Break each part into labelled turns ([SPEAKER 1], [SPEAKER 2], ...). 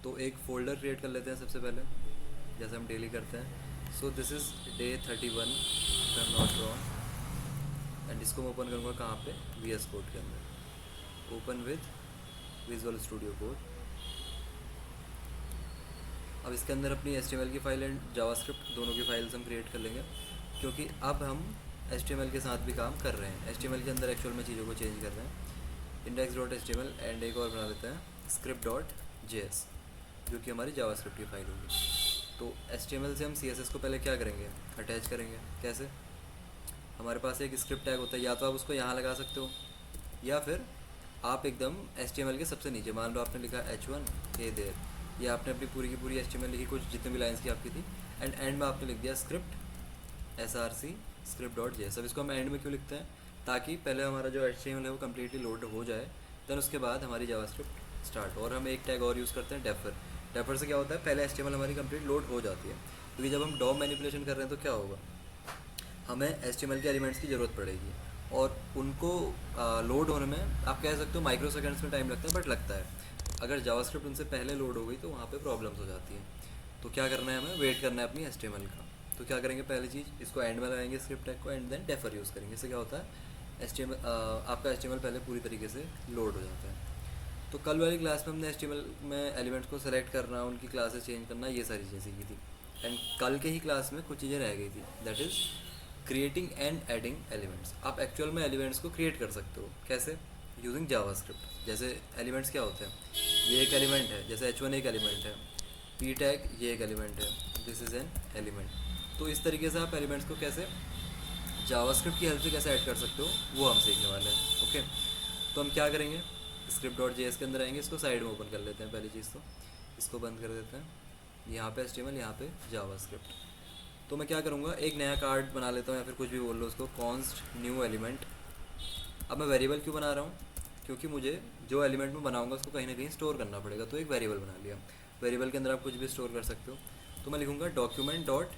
[SPEAKER 1] तो एक folder create कर लेते हैं सबसे पहले, जैसे हम डेली करते हैं। So this is day 31 if I am not wrong, and इसको मैं ओपन करूँगा कहाँ पे, VS कोड के अंदर, open with visual studio code. अब इसके अंदर अपनी HTML की फ़ाइल एंड जावास्क्रिप्ट दोनों की फाइल्स हम क्रिएट कर लेंगे, क्योंकि अब हम HTML के साथ भी काम कर रहे हैं। HTML के अंदर एक्चुअल में चीज़ों को चेंज कर रहे हैं। index.html एंड एक और बना लेते हैं script.js, जो कि हमारी जावास्क्रिप्ट की फाइल होगी। तो HTML से हम CSS को पहले क्या करेंगे, अटैच करेंगे। कैसे, हमारे पास एक स्क्रिप्ट टैग होता है, या तो आप उसको यहाँ लगा सकते हो, या फिर आप एकदम HTML के सबसे नीचे, मान लो आपने लिखा H1 हे देर, या आपने अपनी पूरी की पूरी HTML लिखी, कुछ जितने भी लाइन्स की आपकी थी, एंड में आपने लिख दिया स्क्रिप्ट src script.js। अब इसको हम एंड में क्यों लिखते हैं, ताकि पहले हमारा जो HTML है वो कम्प्लीटली लोड हो जाए, देन उसके बाद हमारी जावास्क्रिप्ट स्टार्ट। और हम एक टैग और यूज़ करते हैं डेफर। डेफर से क्या होता है, पहले HTML हमारी कंप्लीट लोड हो जाती है, क्योंकि जब हम DOM मैनिपुलेशन कर रहे हैं तो क्या होगा, हमें HTML के एलिमेंट्स की ज़रूरत पड़ेगी, और उनको लोड होने में आप कह सकते हो माइक्रो सेकेंड्स में टाइम लगता है, बट लगता है। अगर जावास्क्रिप्ट उनसे पहले लोड हो गई तो वहाँ पे प्रॉब्लम्स हो जाती हैं। तो क्या करना है, हमें वेट करना है अपनी HTML का। तो क्या करेंगे, पहली चीज़ इसको एंड में लगाएंगे स्क्रिप्ट टैग को, एंड देन डेफर यूज़ करेंगे। इससे क्या होता है, आपका HTML पहले पूरी तरीके से लोड हो जाता है। तो कल वाली क्लास में हमने HTML में एलिमेंट्स को सेलेक्ट करना, उनकी क्लासेस चेंज करना, ये सारी चीज़ें सीखी थी। एंड कल के ही क्लास में कुछ चीज़ें रह गई थी, that is creating and adding elements. आप एक्चुअल में एलिमेंट्स को क्रिएट कर सकते हो, कैसे, यूजिंग जावास्क्रिप्ट। जैसे एलिमेंट्स क्या होते हैं, ये एक एलिमेंट है, जैसे H1 एक एलिमेंट है, P टैग ये एक एलिमेंट है, दिस इज़ एन एलिमेंट। तो इस तरीके से आप एलिमेंट्स को कैसे जावास्क्रिप्ट की हेल्प से कैसे ऐड कर सकते हो, वो हम सीखने वाले हैं। ओके, तो हम क्या करेंगे, script.js के अंदर आएंगे, इसको साइड में ओपन कर लेते हैं। पहली चीज़ तो इसको बंद कर देते हैं, यहाँ पे HTML, यहाँ पे जावास्क्रिप्ट। तो मैं क्या करूँगा, एक नया कार्ड बना लेता हूँ, या फिर कुछ भी बोल लो उसको, कॉन्स्ट न्यू एलिमेंट। अब मैं वेरिएबल क्यों बना रहा हूँ, क्योंकि मुझे जो एलिमेंट मैं बनाऊँगा उसको कहीं ना कहीं स्टोर करना पड़ेगा, तो एक वेरिएबल बना लिया। वेरिएबल के अंदर आप कुछ भी स्टोर कर सकते हो। तो मैं लिखूँगा डॉक्यूमेंट डॉट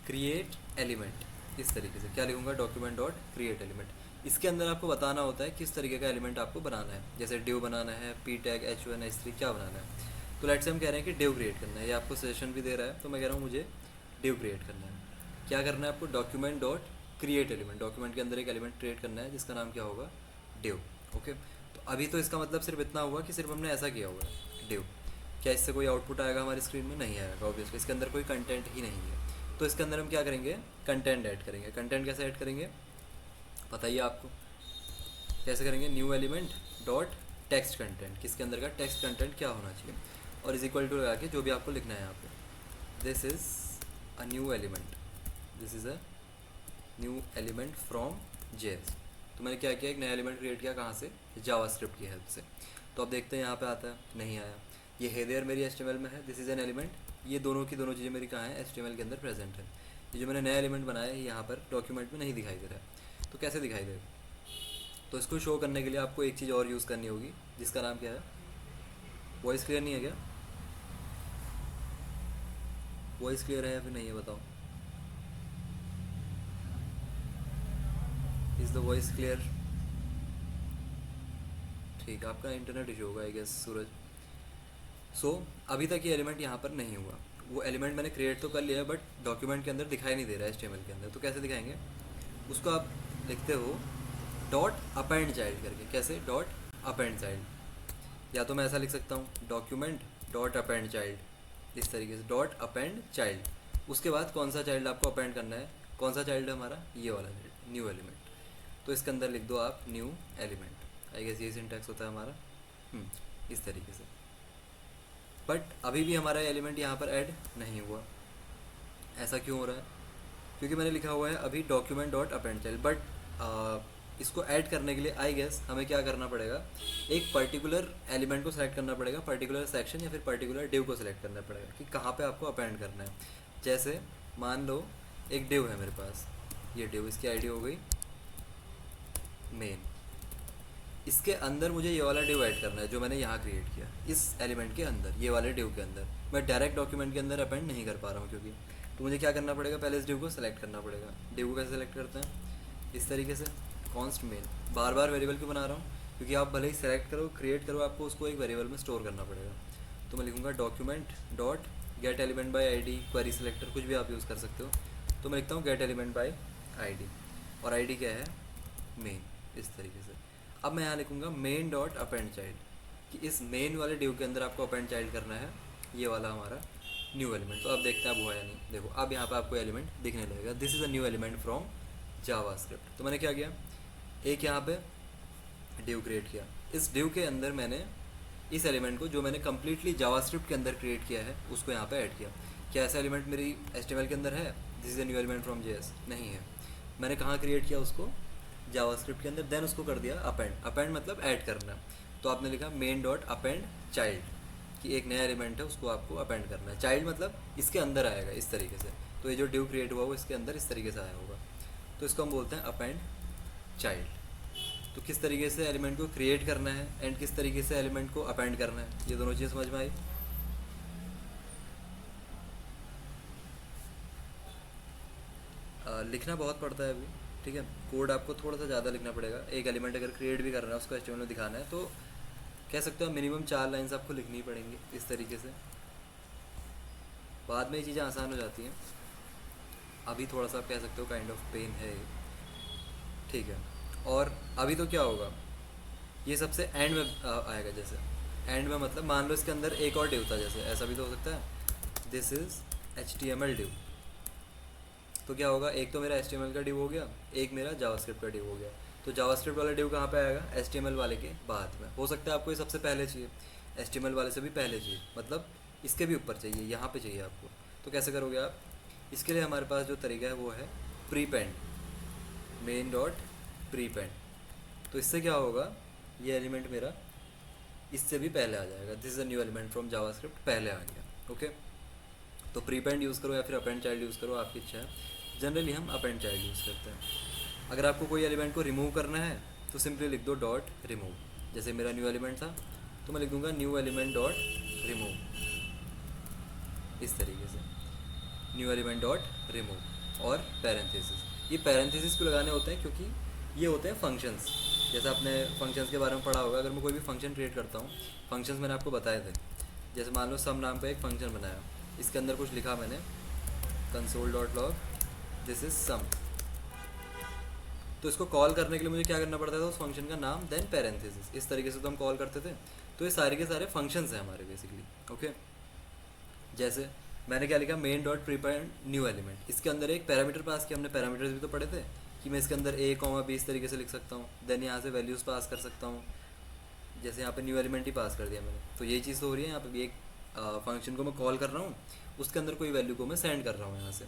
[SPEAKER 1] क्रिएट एलिमेंट, इस तरीके से। क्या लिखूँगा, डॉक्यूमेंट डॉट क्रिएट एलिमेंट। इसके अंदर आपको बताना होता है किस तरीके का एलिमेंट आपको बनाना है, जैसे डिव बनाना है, P टैग, H1 H3 क्या बनाना है। तो लेट्स से हम कह रहे हैं कि डिव क्रिएट करना है, ये आपको सजेशन भी दे रहा है, तो मैं कह रहा हूँ मुझे डिव क्रिएट करना है। क्या करना है आपको, document dot create element, document के अंदर एक एलिमेंट क्रिएट करना है जिसका नाम क्या होगा, डिव। ओके, तो अभी तो इसका मतलब सिर्फ इतना हुआ कि सिर्फ हमने ऐसा किया हुआ है, डिव। क्या इससे कोई आउटपुट आएगा हमारी स्क्रीन में, नहीं आएगा ऑब्वियसली, इसके अंदर कोई कंटेंट ही नहीं है। तो इसके अंदर हम क्या करेंगे, कंटेंट ऐड करेंगे। कंटेंट कैसे ऐड करेंगे बताइए आपको, कैसे करेंगे, new element dot text content, किसके अंदर का टेक्स्ट कंटेंट क्या होना चाहिए, और इज इक्वल टू लगा के जो भी आपको लिखना है यहाँ पे, this is a new element, this is a new element from JS। तो मैंने क्या किया, एक नया एलिमेंट क्रिएट किया, कहाँ से, जावास्क्रिप्ट की हेल्प से। तो अब देखते हैं यहाँ पे आता है, नहीं आया। ये हेडर मेरी HTML में है, दिस इज़ एन एलिमेंट, ये दोनों की दोनों चीज़ें मेरी कहाँ हैं, HTML के अंदर प्रेजेंट है। ये जो मैंने नया एलिमेंट बनाया है यहाँ पर डॉक्यूमेंट में नहीं दिखाई दे रहा है, तो कैसे दिखाई देगा। तो इसको शो करने के लिए आपको एक चीज़ और यूज़ करनी होगी, जिसका नाम क्या है, वॉइस क्लियर नहीं है क्या, वॉइस क्लियर है या फिर नहीं है बताओ, इज़ द वॉइस क्लियर। ठीक, आपका इंटरनेट इशू होगा आई गेस सूरज। सो अभी तक ये एलिमेंट यहाँ पर नहीं हुआ, वो एलिमेंट मैंने क्रिएट तो कर लिया है, बट डॉक्यूमेंट के अंदर दिखाई नहीं दे रहा है HTML के अंदर। तो कैसे दिखाएंगे, उसको आप लिखते हो डॉट अपेंड चाइल्ड करके। कैसे, डॉट अपेंड चाइल्ड, या तो मैं ऐसा लिख सकता हूँ डॉक्यूमेंट डॉट अपेंड चाइल्ड, इस तरीके से डॉट अपेंड चाइल्ड। उसके बाद कौन सा चाइल्ड आपको अपेंड करना है, कौन सा चाइल्ड है हमारा, ये वाला चाइल्ड, न्यू एलिमेंट। तो इसके अंदर लिख दो आप न्यू एलिमेंट, आई गेस ये सिंटैक्स होता है हमारा, इस तरीके से। बट अभी भी हमारा एलिमेंट यहाँ पर ऐड नहीं हुआ, ऐसा क्यों हो रहा है, क्योंकि मैंने लिखा हुआ है अभी document dot append child. But इसको ऐड करने के लिए आई गेस हमें क्या करना पड़ेगा, एक पर्टिकुलर एलिमेंट को सेलेक्ट करना पड़ेगा, पर्टिकुलर सेक्शन या फिर पर्टिकुलर डिव को सिलेक्ट करना पड़ेगा कि कहाँ पे आपको अपेंड करना है। जैसे मान लो एक डिव है मेरे पास, ये डिव, इसकी आईडी हो गई मेन, इसके अंदर मुझे ये वाला डिव ऐड करना है जो मैंने यहाँ क्रिएट किया, इस एलिमेंट के अंदर, ये वाले डिव के अंदर। मैं डायरेक्ट डॉक्यूमेंट के अंदर अपेंड नहीं कर पा रहा हूँ क्योंकि, तो मुझे क्या करना पड़ेगा, पहले इस डिव को सेलेक्ट करना पड़ेगा। डिव को कैसे सेलेक्ट करते हैं, इस तरीके से, कॉन्स्ट मेन। बार बार वेरिएबल क्यों बना रहा हूँ, क्योंकि आप भले ही सेलेक्ट करो, क्रिएट करो, आपको उसको एक वेरिएबल में स्टोर करना पड़ेगा। तो मैं लिखूँगा document dot gate element by ID, query selector कुछ भी आप यूज़ कर सकते हो। तो मैं लिखता हूँ गेट एलिमेंट बाय आईडी, और आईडी क्या है, मेन, इस तरीके से। अब मैं यहाँ लिखूँगा मेन डॉट अपेंड चाइल्ड, कि इस मेन वाले डिव के अंदर आपको अपेंड चाइल्ड करना है ये वाला हमारा न्यू एलिमेंट। तो अब देखते हैं अब हुआ या नहीं। देखो अब यहाँ पे आपको एलिमेंट दिखने लगेगा, this is a new element from JavaScript. तो मैंने क्या किया, एक यहाँ पे डिव क्रिएट किया, इस डिव के अंदर मैंने इस एलिमेंट को जो मैंने कम्प्लीटली जावास्क्रिप्ट के अंदर क्रिएट किया है उसको यहाँ पे ऐड किया। क्या ऐसा एलिमेंट मेरी HTML के अंदर है, this is a new element from JS? नहीं है। मैंने कहाँ क्रिएट किया उसको, जावास्क्रिप्ट के अंदर, देन उसको कर दिया अपेंड। अपेंड मतलब ऐड करना। तो आपने लिखा मेन डॉट अपेंड चाइल्ड, कि एक नया एलिमेंट है उसको आपको अपेंड करना है। चाइल्ड मतलब इसके अंदर आएगा इस तरीके से, तो ये जो डिव क्रिएट हुआ वो इसके अंदर इस तरीके से आया होगा, तो इसको हम बोलते हैं अपेंड चाइल्ड। तो किस तरीके से एलिमेंट को क्रिएट करना है एंड किस तरीके से एलिमेंट को अपेंड करना है, ये दोनों चीज़ समझ में आई। लिखना बहुत पड़ता है अभी, ठीक है, कोड आपको थोड़ा सा ज़्यादा लिखना पड़ेगा। एक एलिमेंट अगर क्रिएट भी करना है उसको HTML में दिखाना है तो कह सकते हो मिनिमम 4 लाइन्स आपको लिखनी पड़ेंगी इस तरीके से। बाद में ये चीज़ें आसान हो जाती हैं, अभी थोड़ा सा आप कह सकते हो काइंड ऑफ पेन है, ठीक है। और अभी तो क्या होगा, ये सबसे एंड में आएगा। जैसे एंड में मतलब मान लो इसके अंदर एक और डिव था, जैसे ऐसा भी तो हो सकता है, दिस इज़ HTML डिव। तो क्या होगा, एक तो मेरा HTML का डिव हो गया, एक मेरा जावास्क्रिप्ट का डिव हो गया। तो जावास्क्रिप्ट वाला डिव कहाँ पे आएगा, HTML वाले के बाद में। हो सकता है आपको ये सबसे पहले चाहिए, HTML वाले से भी पहले चाहिए, मतलब इसके भी ऊपर चाहिए, यहाँ पे चाहिए आपको। तो कैसे करोगे आप, इसके लिए हमारे पास जो तरीका है वो है प्रीपेंड, मेन डॉट प्रीपेंड। तो इससे क्या होगा, ये एलिमेंट मेरा इससे भी पहले आ जाएगा, this is a new element from JavaScript, पहले आ गया, ओके। तो प्रीपेंड यूज़ करो या फिर अपेंड चाइल्ड यूज़ करो, आपकी इच्छा है। जनरली हम अपेंड चाइल्ड यूज़ करते हैं। अगर आपको कोई एलिमेंट को रिमूव करना है तो सिंपली लिख दो डॉट रिमूव। जैसे मेरा न्यू एलिमेंट था तो मैं लिख दूँगा न्यू एलिमेंट डॉट रिमूव, इस तरीके से, न्यू एलिमेंट डॉट रिमूव। और पैरेंथेसिस, ये पैरेंथेसिस क्यों लगाने होते हैं, क्योंकि ये होते हैं फंक्शंस। जैसे आपने फंक्शंस के बारे में पढ़ा होगा, अगर मैं कोई भी फंक्शन क्रिएट करता हूँ, फंक्शंस मैंने आपको बताए थे। जैसे मान लो सम नाम का एक फंक्शन बनाया, इसके अंदर कुछ लिखा मैंने, console dot log this is some. तो इसको कॉल करने के लिए मुझे क्या करना पड़ता था, उस फंक्शन का नाम देन पैरेंथेसिस, इस तरीके से तो हम कॉल करते थे। तो ये सारे के सारे फंक्शंस हैं हमारे बेसिकली, ओके। जैसे मैंने क्या लिखा, main dot prepend new element, इसके अंदर एक पैरामीटर पास किया। हमने पैरामीटर्स भी तो पढ़े थे कि मैं इसके अंदर A, B इस तरीके से लिख सकता हूँ, देन यहाँ से वैल्यूज़ पास कर सकता हूँ। जैसे यहाँ पे न्यू एलिमेंट ही पास कर दिया मैंने, तो यही चीज़ तो हो रही है यहाँ पे भी। एक फंक्शन को मैं कॉल कर रहा हूँ, उसके अंदर कोई वैल्यू को मैं सेंड कर रहा हूँ यहाँ से।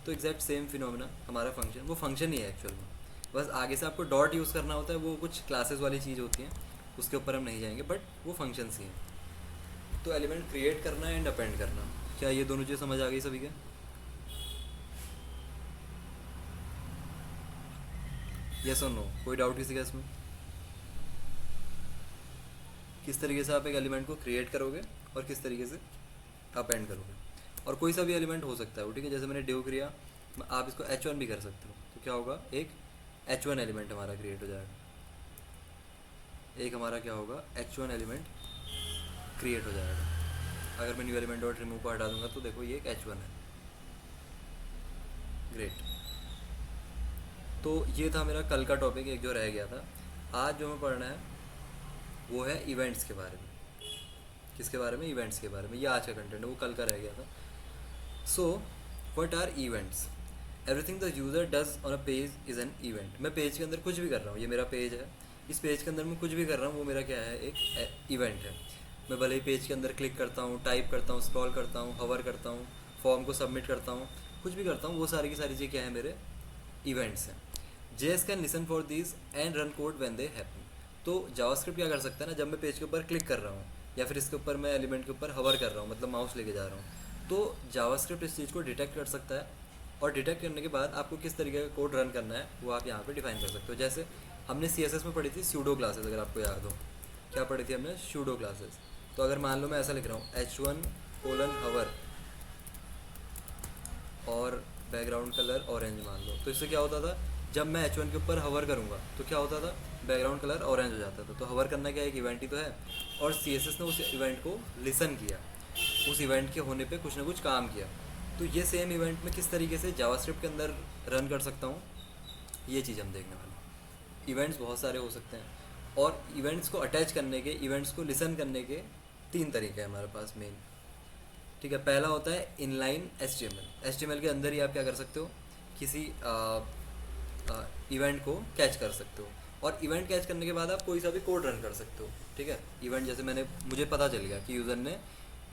[SPEAKER 1] तो एग्जैक्ट सेम फिनोमेना हमारा फंक्शन, वो फंक्शन ही है एक्चुअल में, बस आगे से आपको डॉट यूज़ करना होता है, वो कुछ क्लासेस वाली चीज़ होती है, उसके ऊपर हम नहीं जाएंगे, बट वो फंक्शंस ही हैं। तो एलिमेंट क्रिएट करना एंड अपेंड करना, क्या ये दोनों चीज़ समझ आ गई सभी के? यस और नो, कोई डाउट किसी का इसमें? किस तरीके से आप एक एलिमेंट को क्रिएट करोगे और किस तरीके से अपेंड करोगे। और कोई सा भी एलिमेंट हो सकता है वो, ठीक है। जैसे मैंने डिव किया, आप इसको H1 भी कर सकते हो, तो क्या होगा, एक H1 एलिमेंट हमारा क्रिएट हो जाएगा, एक हमारा क्या होगा, H1 एलिमेंट क्रिएट हो जाएगा। अगर मैं न्यू एलिमेंट डॉट रिमूव को हटा दूंगा तो देखो ये एक H1 है, ग्रेट। तो ये था मेरा कल का टॉपिक, एक जो रह गया था। आज जो हमें पढ़ना है वो है इवेंट्स के बारे में। किसके बारे में, इवेंट्स के बारे में। ये आज का कंटेंट है, वो कल का रह गया था। So what are events, everything the user does on a page is an event. मैं पेज के अंदर कुछ भी कर रहा हूँ, ये मेरा पेज है, इस पेज के अंदर मैं कुछ भी कर रहा हूँ वो मेरा क्या है, एक इवेंट है। मैं भले ही पेज के अंदर क्लिक करता हूँ, टाइप करता हूँ, स्क्रॉल करता हूँ, हवर करता हूँ, फॉर्म को सबमिट करता हूँ, कुछ भी करता हूँ, वो सारी की सारी चीज़ें क्या है, मेरे इवेंट्स हैं। JS can listen for these and run code when they happen. तो जावास्क्रिप्ट क्या कर सकता है ना, जब मैं पेज के ऊपर क्लिक कर रहा हूँ या फिर इसके ऊपर मैं एलिमेंट के ऊपर हवर कर रहा हूँ, मतलब माउस लेके जा रहा हूँ, तो जावास्क्रिप्ट इस चीज़ को डिटेक्ट कर सकता है। और डिटेक्ट करने के बाद आपको किस तरीके का कोड रन करना है वो आप यहाँ पे डिफाइन कर सकते हो। जैसे हमने CSS में पढ़ी थी सूडो क्लासेस, अगर आपको याद हो, क्या पढ़ी थी हमने, सूडो क्लासेस। तो अगर मान लो मैं ऐसा लिख रहा हूँ H1:hover और बैकग्राउंड कलर ऑरेंज मान लो, तो इससे क्या होता था, जब मैं H1 के ऊपर हवर करूँगा तो क्या होता था, बैकग्राउंड कलर ऑरेंज हो जाता था। तो हवर करना क्या है, एक इवेंट ही तो है, और CSS ने उस इवेंट को लिसन किया, उस इवेंट के होने पे कुछ ना कुछ काम किया। तो ये सेम इवेंट में किस तरीके से जावास्क्रिप्ट के अंदर रन कर सकता हूँ, ये चीज़ हम देखने वाले हैं। इवेंट्स बहुत सारे हो सकते हैं, और इवेंट्स को अटैच करने के, इवेंट्स को लिसन करने के 3 तरीके हैं हमारे पास मेन। ठीक है, पहला होता है इनलाइन HTML के अंदर ही आप क्या कर सकते हो, किसी इवेंट को कैच कर सकते हो, और इवेंट कैच करने के बाद आप कोई सा भी कोड रन कर सकते हो। ठीक है, इवेंट जैसे मुझे पता चल गया कि यूज़र ने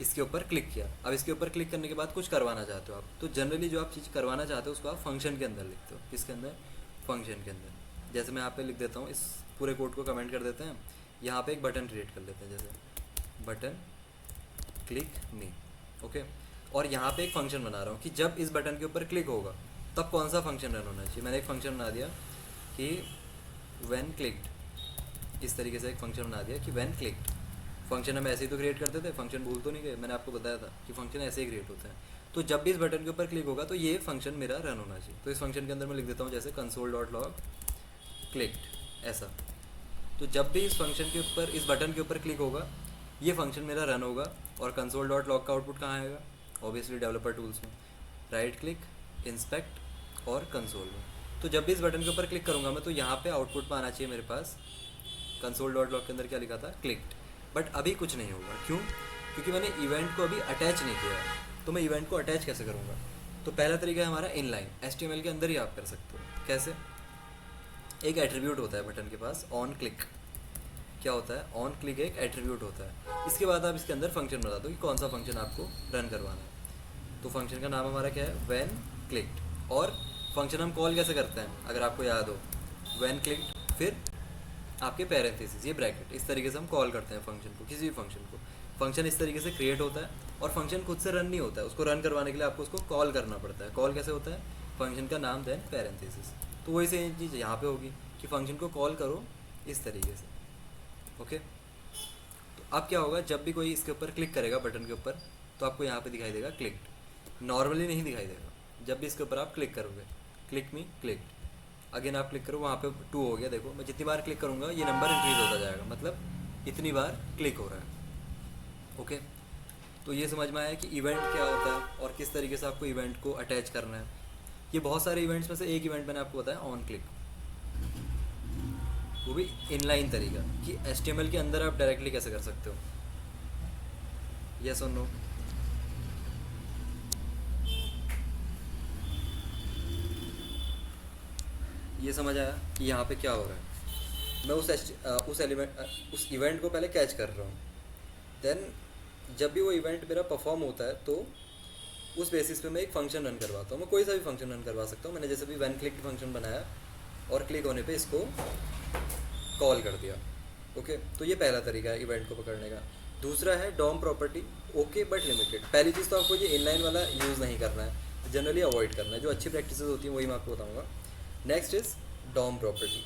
[SPEAKER 1] इसके ऊपर क्लिक किया, अब इसके ऊपर क्लिक करने के बाद कुछ करवाना चाहते हो आप, तो जनरली जो आप चीज़ करवाना चाहते हो उसको आप फंक्शन के अंदर लिखते हो। किसके अंदर, फंक्शन के अंदर। जैसे मैं यहाँ पे लिख देता हूँ, इस पूरे कोड को कमेंट कर देते हैं, यहाँ पे एक बटन क्रिएट कर लेते हैं, जैसे बटन क्लिक मी। ओके, और यहाँ पे एक फंक्शन बना रहा हूँ कि जब इस बटन के ऊपर क्लिक होगा तब कौन सा फंक्शन रन होना चाहिए। मैंने एक फंक्शन बना दिया कि व्हेन क्लिक्ड, इस तरीके से एक फंक्शन बना दिया कि व्हेन क्लिक्ड। फंक्शन हम ऐसे ही तो क्रिएट करते थे, फंक्शन भूल तो नहीं गए, मैंने आपको बताया था कि फंक्शन ऐसे ही क्रिएट होता है। तो जब भी इस बटन के ऊपर क्लिक होगा तो ये फंक्शन मेरा रन होना चाहिए। तो इस फंक्शन के अंदर मैं लिख देता हूँ जैसे console.log क्लिक्ड, ऐसा। तो जब भी इस फंक्शन के ऊपर, इस बटन के ऊपर क्लिक होगा, ये फंक्शन मेरा रन होगा। और console.log का आउटपुट कहाँ आएगा, ऑब्वियसली डेवलपर टूल्स में, राइट क्लिक, इंस्पेक्ट और कंसोल में। तो जब भी इस बटन के ऊपर क्लिक करूँगा मैं, तो यहाँ पे आउटपुट में आना चाहिए मेरे पास console.log के अंदर क्या लिखा था, क्लिक्ड। बट अभी कुछ नहीं होगा, क्यों, क्योंकि मैंने इवेंट को अभी अटैच नहीं किया है। तो मैं इवेंट को अटैच कैसे करूँगा, तो पहला तरीका है हमारा इनलाइन। HTML के अंदर ही आप कर सकते हो। कैसे, एक एट्रीब्यूट होता है बटन के पास, ऑन क्लिक। क्या होता है, ऑन क्लिक एक एट्रीब्यूट होता है। इसके बाद आप इसके अंदर फंक्शन बता दो कि कौन सा फंक्शन आपको रन करवाना है। तो फंक्शन का नाम हमारा क्या है, व्हेन क्लिक्ड। और फंक्शन हम कॉल कैसे करते हैं, अगर आपको याद हो, व्हेन क्लिक्ड फिर आपके पैरेंथेसिस, ये ब्रैकेट, इस तरीके से हम कॉल करते हैं फंक्शन को, किसी भी फंक्शन को। फंक्शन इस तरीके से क्रिएट होता है, और फंक्शन खुद से रन नहीं होता है, उसको रन करवाने के लिए आपको उसको कॉल करना पड़ता है। कॉल कैसे होता है, फंक्शन का नाम देन पैरेंथेसिस। तो वही सेम चीज़ यहाँ पे होगी कि फंक्शन को कॉल करो इस तरीके से। ओके, तो अब क्या होगा, जब भी कोई इसके ऊपर क्लिक करेगा बटन के ऊपर, तो आपको यहाँ पे दिखाई देगा क्लिक्ड। नॉर्मली नहीं दिखाई देगा, जब भी इसके ऊपर आप क्लिक करोगे, क्लिक मी क्लिक्ड, अगेन आप क्लिक करो, वहाँ पे 2 हो गया। देखो मैं जितनी बार क्लिक करूँगा ये नंबर इंक्रीज होता जाएगा, मतलब इतनी बार क्लिक हो रहा है। ओके, तो ये समझ में आया कि इवेंट क्या होता है और किस तरीके से आपको इवेंट को अटैच करना है। ये बहुत सारे इवेंट्स में से एक इवेंट मैंने आपको बताया, ऑन क्लिक, वो भी इनलाइन तरीका कि HTML के अंदर आप डायरेक्टली कैसे कर सकते हो। यस और नो, ये समझ आया कि यहाँ पे क्या हो रहा है। मैं उस इवेंट को पहले कैच कर रहा हूँ, देन जब भी वो इवेंट मेरा परफॉर्म होता है तो उस बेसिस पे मैं एक फंक्शन रन करवाता हूँ। मैं कोई सा भी फंक्शन रन करवा सकता हूँ। मैंने जैसे भी व्हेन क्लिक फंक्शन बनाया और क्लिक होने पे इसको कॉल कर दिया। ओके, तो ये पहला तरीका है इवेंट को पकड़ने का। दूसरा है DOM property, okay but limited. पहली चीज़ तो आपको ये इनलाइन वाला यूज़ नहीं करना है, जनरली अवॉइड करना है। जो अच्छी प्रैक्टिसेस होती हैं वही मैं आपको बताऊँगा। Next is DOM property.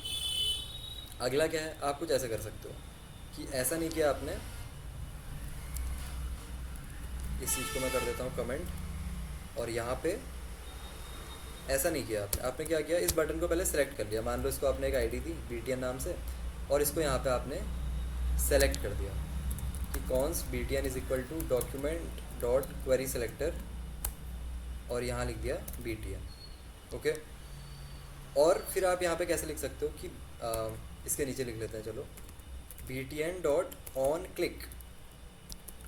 [SPEAKER 1] अगला क्या है, आप कुछ ऐसे कर सकते हो कि ऐसा नहीं किया आपने, इस चीज़ को मैं कर देता हूँ कमेंट, और यहाँ पे ऐसा नहीं किया आपने क्या किया, इस बटन को पहले सेलेक्ट कर लिया। मान लो इसको आपने एक आईडी दी BTN नाम से, और इसको यहाँ पे आपने सेलेक्ट कर दिया कि const BTN is equal to document dot query selector, और यहाँ लिख दिया BTN। ओके, और फिर आप यहाँ पे कैसे लिख सकते हो कि इसके नीचे लिख लेते हैं, चलो, BTN dot on click,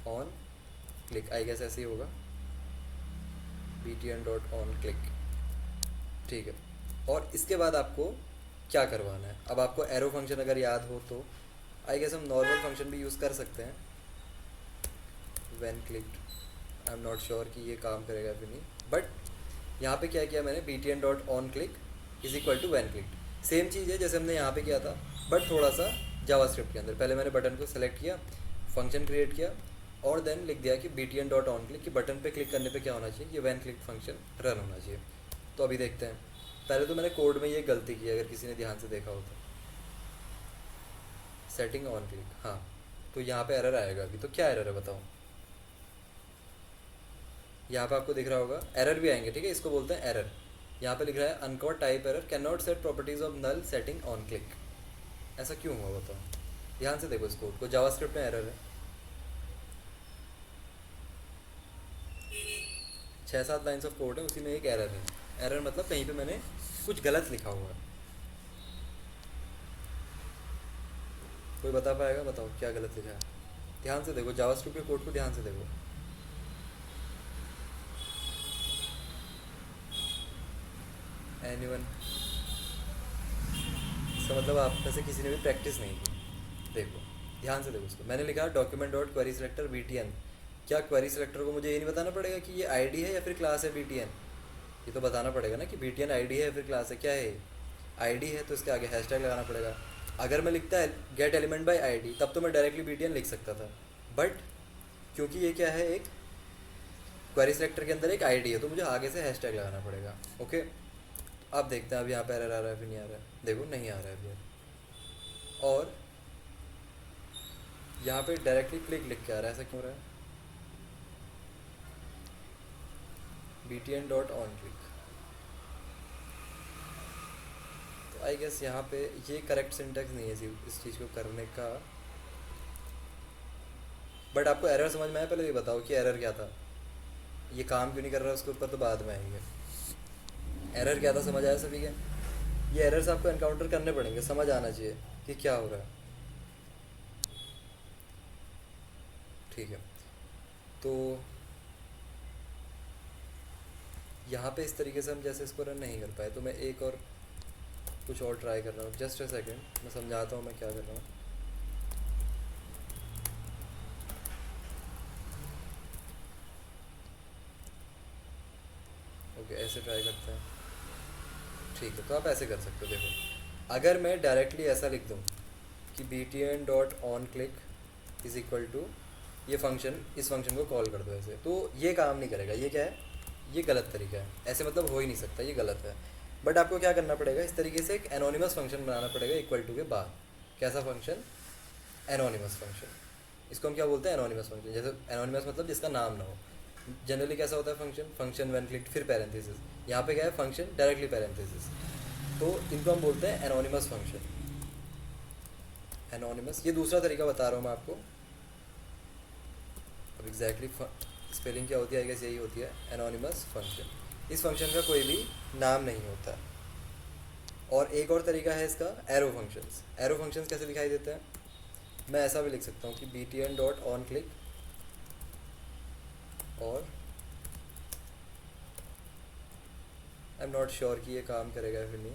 [SPEAKER 1] on click I guess ऐसे ही होगा, BTN डॉट ऑन क्लिक। ठीक है, और इसके बाद आपको क्या करवाना है। अब आपको एरो फंक्शन अगर याद हो तो आई गेस हम नॉर्मल फंक्शन भी यूज़ कर सकते हैं, when clicked. I am not sure कि ये काम करेगा फिर नहीं, बट यहाँ पे क्या किया मैंने, BTN dot on click is equal to when clicked. Same चीज़ है जैसे हमने यहाँ पे किया था, बट थोड़ा सा जावास्क्रिप्ट के अंदर। पहले मैंने बटन को सेलेक्ट किया, फंक्शन क्रिएट किया, और देन लिख दिया कि BTN डॉट ऑन क्लिक, कि बटन पे क्लिक करने पे क्या होना चाहिए, ये व्हेन क्लिक फंक्शन रन होना चाहिए। तो अभी देखते हैं। पहले तो मैंने कोड में ये गलती की, अगर किसी ने ध्यान से देखा हो तो, सेटिंग ऑन क्लिक, हाँ, तो यहाँ पे एरर आएगा अभी। तो क्या एरर है बताओ, यहाँ पे आपको दिख रहा होगा, एरर भी आएंगे, ठीक है, इसको बोलते हैं एरर। यहाँ पे लिख रहा है uncaught type error, can not set properties of null setting on click. ऐसा क्यों हुआ बताओ, ध्यान से देखो इस कोड को, जावास्क्रिप्ट में एरर है। 6-7 लाइन्स ऑफ कोड है, उसी में एक एरर है। एरर मतलब कहीं पे मैंने कुछ गलत लिखा हुआ है। कोई बता पाएगा, बताओ क्या गलत लिखा है। ध्यान से देखो जावास्क्रिप्ट के कोड को, ध्यान से देखो। एनीवन? इसका मतलब आप में से किसी ने भी प्रैक्टिस नहीं की। देखो ध्यान से देखो इसको, मैंने लिखा document dot query selector BTN। क्या क्वेरी सिलेक्टर को मुझे ये नहीं बताना पड़ेगा कि ये आईडी है या फिर क्लास है BTN? ये तो बताना पड़ेगा ना कि BTN आईडी है या फिर क्लास है। क्या है, आईडी है तो इसके आगे हैशटैग लगाना पड़ेगा। अगर मैं लिखता है गेट एलिमेंट बाय आईडी, तब तो मैं डायरेक्टली BTN लिख सकता था, बट क्योंकि ये क्या है, एक क्वेरी सिलेक्टर के अंदर एक आईडी है, तो मुझे आगे से हैशटैग लगाना पड़ेगा। ओके, अब देखते हैं अब यहाँ पे एरर आ रहा है फिर नहीं आ रहा है। देखो नहीं आ रहा है फिर, और यहाँ पे डायरेक्टली क्लिक लिख के आ रहा है, ऐसा क्यों हो रहा है? BTN dot on click. तो आई गेस यहाँ पे ये करेक्ट सिंटेक्स नहीं है इस चीज़ को करने का। बट आपको एरर समझ में आया? पहले ये बताओ कि एरर क्या था, ये काम क्यों नहीं कर रहा है, उसके ऊपर तो बाद में आएंगे। एरर क्या था समझ आया सभी के? ये एरर्स आपको एनकाउंटर करने पड़ेंगे, समझ आना चाहिए कि क्या हो रहा है। ठीक है, तो यहाँ पे इस तरीके से हम जैसे इसको रन नहीं कर पाए, तो मैं एक और कुछ और ट्राई कर रहा हूँ। जस्ट अ सेकेंड, मैं समझाता हूँ मैं क्या कर रहा हूँ। ओके, ऐसे ट्राई करते हैं। ठीक है, तो आप ऐसे कर सकते हो। देखो अगर मैं डायरेक्टली ऐसा लिख दूँ कि BTN dot on click is equal to ये फंक्शन, इस फंक्शन को कॉल कर दो ऐसे, तो ये काम नहीं करेगा। ये क्या है, ये गलत तरीका है, ऐसे मतलब हो ही नहीं सकता, ये गलत है। बट आपको क्या करना पड़ेगा, इस तरीके से एक एनोनिमस फंक्शन बनाना पड़ेगा इक्वल टू के बाद। कैसा फंक्शन? Anonymous function. इसको हम क्या बोलते हैं, एनोनिमस फंक्शन। जैसे एनोनिमस मतलब जिसका नाम ना हो। जनरली कैसा होता है फंक्शन, फंक्शन व्हेन क्लिक फिर पैरेंथेसिस। यहाँ पे क्या है, फंक्शन डायरेक्टली पैरेंथेसिस, तो इनको हम बोलते हैं एनोनिमस फंक्शन। एनोनिमस, ये दूसरा तरीका बता रहा हूँ मैं आपको। अब एग्जैक्टली स्पेलिंग क्या होती है, आई गेस यही होती है, एनोनिमस फंक्शन। इस फंक्शन का कोई भी नाम नहीं होता। और एक और तरीका है इसका, एरो फंक्शंस। एरो फंक्शंस कैसे दिखाई देते हैं, मैं ऐसा भी लिख सकता हूँ कि BTN डॉट ऑन क्लिक, और आई एम नॉट श्योर कि ये काम करेगा या फिर नहीं।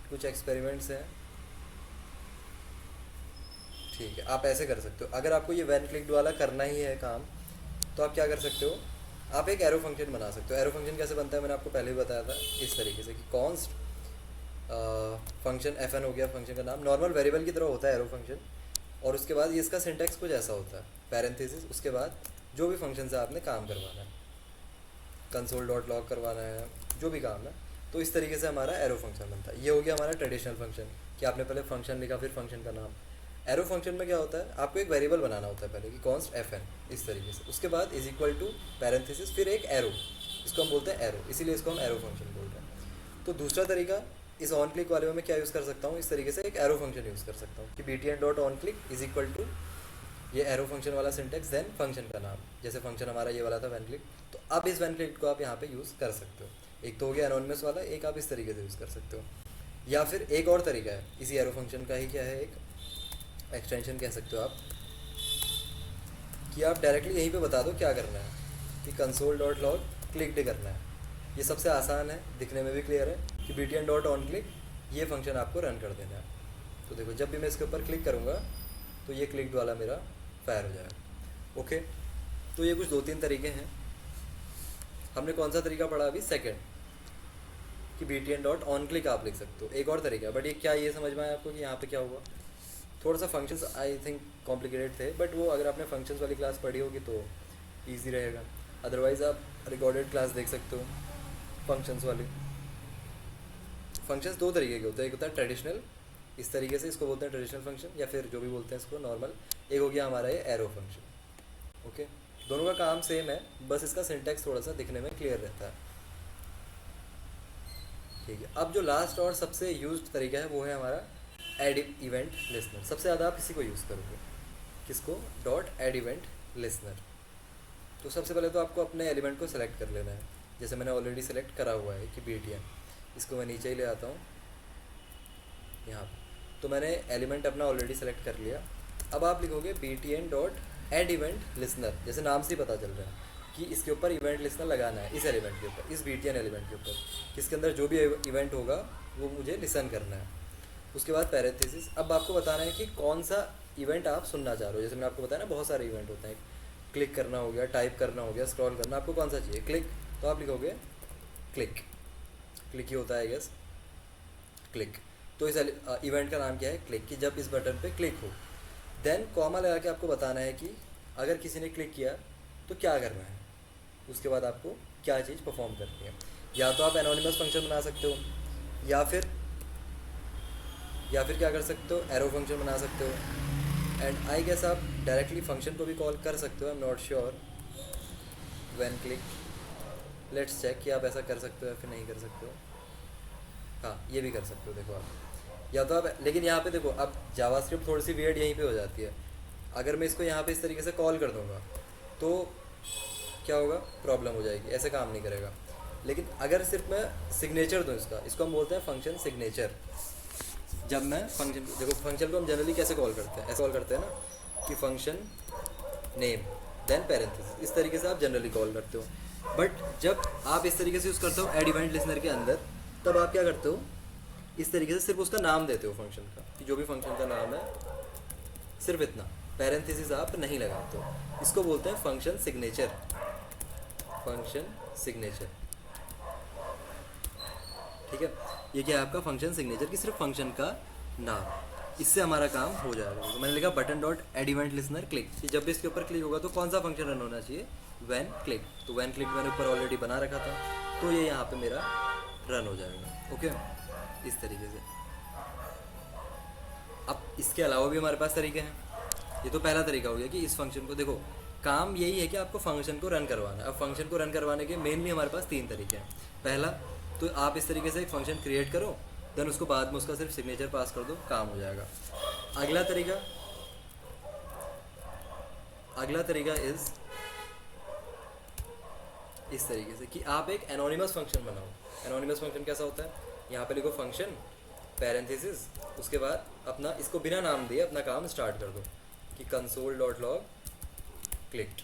[SPEAKER 1] कुछ एक्सपेरिमेंट्स हैं। ठीक है, आप ऐसे कर सकते हो। अगर आपको ये वैन क्लिक्ड वाला करना ही है काम, तो आप क्या कर सकते हो, आप एक एरो फंक्शन बना सकते हो। एरो फंक्शन कैसे बनता है मैंने आपको पहले भी बताया था, इस तरीके से कि कॉन्स्ट फंक्शन FN हो गया फंक्शन का नाम, नॉर्मल वेरिएबल की तरह होता है एरो फंक्शन। और उसके बाद ये इसका सिंटैक्स कुछ ऐसा होता है, पैरेंथेसिस, उसके बाद जो भी फंक्शन से आपने काम करवाना है, कंसोल डॉट लॉग करवाना है, जो भी काम है, तो इस तरीके से हमारा एरो फंक्शन बनता है। ये हो गया हमारा ट्रेडिशनल फंक्शन कि आपने पहले फंक्शन लिखा फिर फंक्शन का नाम। एरो फंक्शन में क्या होता है, आपको एक वेरिएबल बनाना होता है पहले कि कॉन्स्ट FN, इस तरीके से, उसके बाद इज इक्वल टू पैरेंथेसिस फिर एक एरो, इसको हम बोलते हैं एरो, इसीलिए इसको हम एरो फंक्शन बोल रहे हैं। तो दूसरा तरीका इस ऑन क्लिक वाले में मैं क्या यूज़ कर सकता हूँ, इस तरीके से एक एरो फंक्शन यूज़ कर सकता हूँ कि BTN dot on click is equal to ये एरो फंक्शन वाला सिंटेक्स, देन फंक्शन का नाम। जैसे फंक्शन हमारा ये वाला था वैन क्लिक, तो अब इस वैन क्लिक को आप यहाँ पे यूज़ कर सकते हो। एक तो हो गया एनोनिमस वाला, एक आप इस तरीके से यूज़ कर सकते हो। या फिर एक और तरीका है इसी एरो फंक्शन का ही, क्या है, एक एक्सटेंशन कह सकते हो आप, कि आप डायरेक्टली यहीं पे बता दो क्या करना है कि कंसोल डॉट लॉग क्लिक करना है। ये सबसे आसान है, दिखने में भी क्लियर है कि BTN डॉट ऑन क्लिक ये फंक्शन आपको रन कर देना है। तो देखो जब भी मैं इसके ऊपर क्लिक करूँगा तो ये क्लिक वाला मेरा फायर हो जाएगा। ओके, तो ये कुछ 2-3 तरीके हैं। हमने कौन सा तरीका पढ़ा अभी, सेकंड, कि BTN डॉट ऑन क्लिक आप लिख सकते हो। एक और तरीका है, बट ये क्या, ये समझ में आया आपको कि यहाँ पे क्या हुआ? थोड़ा सा फंक्शंस आई थिंक कॉम्प्लिकेटेड थे, बट वो अगर आपने फंक्शंस वाली क्लास पढ़ी होगी तो ईजी रहेगा। अदरवाइज़ आप रिकॉर्डेड क्लास देख सकते हो फंक्शंस वाली। फंक्शंस 2 तरीके के होते हैं, एक होता है ट्रेडिशनल, इस तरीके से इसको बोलते हैं ट्रेडिशनल फंक्शन, या फिर जो भी बोलते हैं इसको नॉर्मल। एक हो गया हमारा ये एरो फंक्शन। ओके, दोनों का काम सेम है, बस इसका सिंटैक्स थोड़ा सा दिखने में क्लियर रहता है। ठीक है, अब जो लास्ट और सबसे यूज्ड तरीका है वो है हमारा एड इवेंट लिसनर। सबसे ज़्यादा आप इसी को यूज़ करोगे, किसको, डॉट एड इवेंट लिसनर। तो सबसे पहले तो आपको अपने एलिमेंट को सेलेक्ट कर लेना है, जैसे मैंने ऑलरेडी सेलेक्ट करा हुआ है कि BTN। इसको मैं नीचे ही ले आता हूँ यहाँ पर। तो मैंने एलिमेंट अपना ऑलरेडी सेलेक्ट कर लिया। अब आप लिखोगे BTN dot add event listener, जैसे नाम से ही पता चल रहा है कि इसके ऊपर इवेंट लिसनर लगाना है, इस एलिमेंट के ऊपर, इस BTN एलिमेंट के ऊपर, जिसके अंदर जो भी इवेंट होगा वो मुझे लिसन करना है। उसके बाद पैरेंथेसिस। अब आपको बताना है कि कौन सा इवेंट आप सुनना चाह रहे हो। जैसे मैंने आपको बताया ना बहुत सारे इवेंट होते हैं, क्लिक करना हो गया, टाइप करना हो गया, स्क्रॉल करना, आपको कौन सा चाहिए, क्लिक, तो आप लिखोगे क्लिक। क्लिक ही होता है गेस, क्लिक। तो इस इवेंट का नाम क्या है, क्लिक, कि जब इस बटन पे क्लिक हो। देन कॉमा लगा के आपको बताना है कि अगर किसी ने क्लिक किया तो क्या करना है, उसके बाद आपको क्या चीज़ परफॉर्म करनी है। या तो आप एनोनिमस फंक्शन बना सकते हो, या फिर क्या कर सकते हो, एरो फंक्शन बना सकते हो। एंड आई गेस आप डायरेक्टली फंक्शन को भी कॉल कर सकते हो, I am not sure. When click, let's check कि आप ऐसा कर सकते हो या फिर नहीं कर सकते हो। हाँ, ये भी कर सकते हो, देखो आप। या तो आप, लेकिन यहाँ पे देखो अब जावास्क्रिप्ट थोड़ी सी वियर्ड यहीं पे हो जाती है। अगर मैं इसको यहाँ पे इस तरीके से कॉल कर दूँगा तो क्या होगा, प्रॉब्लम हो जाएगी, ऐसे काम नहीं करेगा। लेकिन अगर सिर्फ मैं सिग्नेचर दूँ इसको हम बोलते हैं फंक्शन सिग्नेचर। जब मैं फंक्शन, देखो फंक्शन को हम जनरली कैसे कॉल करते हैं, ऐसे कॉल करते हैं ना कि फंक्शन नेम देन पैरेंथेसिस, इस तरीके से आप जनरली कॉल करते हो। बट जब आप इस तरीके से यूज़ करते हो एड इवेंट लिसनर के अंदर, तब आप क्या करते हो, इस तरीके से सिर्फ उसका नाम देते हो फंक्शन का, कि जो भी फंक्शन का नाम है सिर्फ इतना, पैरेंथेसिस आप नहीं लगाते हो। इसको बोलते हैं फंक्शन सिग्नेचर। फंक्शन सिग्नेचर, ठीक है। ये क्या है आपका फंक्शन सिग्नेचर, कि सिर्फ फंक्शन का नाम। इससे हमारा काम हो जाएगा। तो मैंने लिखा button dot add event listener click, कि जब भी इसके ऊपर क्लिक होगा तो कौन सा फंक्शन रन होना चाहिए, व्हेन क्लिक। तो व्हेन क्लिक मैंने ऊपर ऑलरेडी बना रखा था, तो ये यहाँ पे मेरा रन हो जाएगा। ओके, इस तरीके से। अब इसके अलावा भी हमारे पास तरीके हैं। ये तो पहला तरीका हो गया कि इस फंक्शन को, देखो काम यही है कि आपको फंक्शन को रन करवाना है। अब फंक्शन को रन करवाने के मेनली हमारे पास 3 तरीके हैं। पहला, तो आप इस तरीके से एक फंक्शन क्रिएट करो, देन उसको बाद में उसका सिर्फ सिग्नेचर पास कर दो, काम हो जाएगा। अगला तरीका इज़ इस तरीके से कि आप एक एनोनिमस फंक्शन बनाओ। एनोनिमस फंक्शन कैसा होता है, यहाँ पे लिखो फंक्शन पैरेंथेसिस, उसके बाद अपना, इसको बिना नाम दिए अपना काम स्टार्ट कर दो कि console dot log clicked.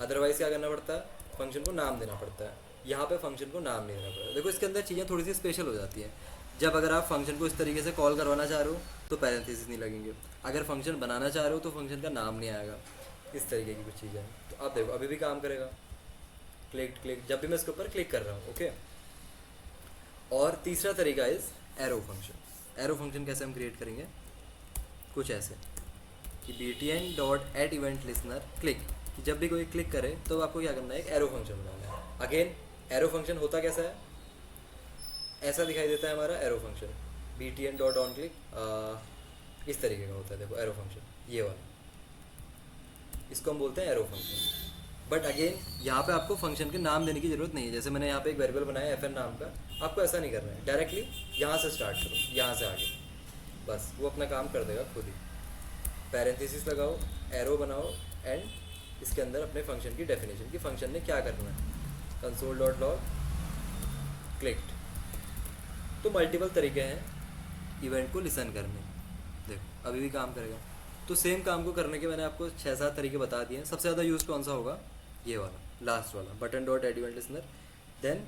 [SPEAKER 1] Otherwise क्या करना पड़ता है, फंक्शन को नाम देना पड़ता है। यहाँ पे फंक्शन को नाम नहीं देना पड़ता। देखो इसके अंदर चीज़ें थोड़ी सी स्पेशल हो जाती हैं। जब अगर आप फंक्शन को इस तरीके से कॉल करवाना चाह रहे हो तो पैरेंथेसिस नहीं लगेंगे, अगर फंक्शन बनाना चाह रहे हो तो फंक्शन का नाम नहीं आएगा। इस तरीके की कुछ चीज़ें हैं। तो आप देखो अभी भी काम करेगा, क्लिक, जब भी मैं इसके ऊपर क्लिक कर रहा हूँ। ओके, और तीसरा तरीका is arrow function. Arrow function कैसे हम क्रिएट करेंगे, कुछ ऐसे कि BTN dot add event listener click, कि जब भी कोई क्लिक करे तो आपको क्या करना है, एक एरो फंक्शन बनाना है। अगेन एरो फंक्शन होता कैसा है, ऐसा दिखाई देता है हमारा arrow function, BTN dot on click, इस तरीके का होता है। देखो एरो फंक्शन ये वाला, इसको हम बोलते हैं एरो फंक्शन। बट अगेन यहाँ पे आपको फंक्शन के नाम देने की ज़रूरत नहीं है। जैसे मैंने यहाँ पे एक वेरिएबल बनाया FN नाम का, आपको ऐसा नहीं करना है, डायरेक्टली यहाँ से स्टार्ट करो, यहाँ से आगे, बस वो अपना काम कर देगा खुद ही। पैरेंथेसिस लगाओ, एरो बनाओ, एंड इसके अंदर अपने फंक्शन की डेफिनेशन, कि फंक्शन ने क्या करना है, कंसोल डॉट लॉग क्लिक्ड। तो मल्टीपल तरीके हैं इवेंट को लिसन करने। देखो अभी भी काम करेगा। तो सेम काम को करने के मैंने आपको 6-7 तरीके बता दिए हैं। सबसे ज़्यादा यूज़ कौन सा होगा, ये वाला लास्ट वाला, button dot add event listener, then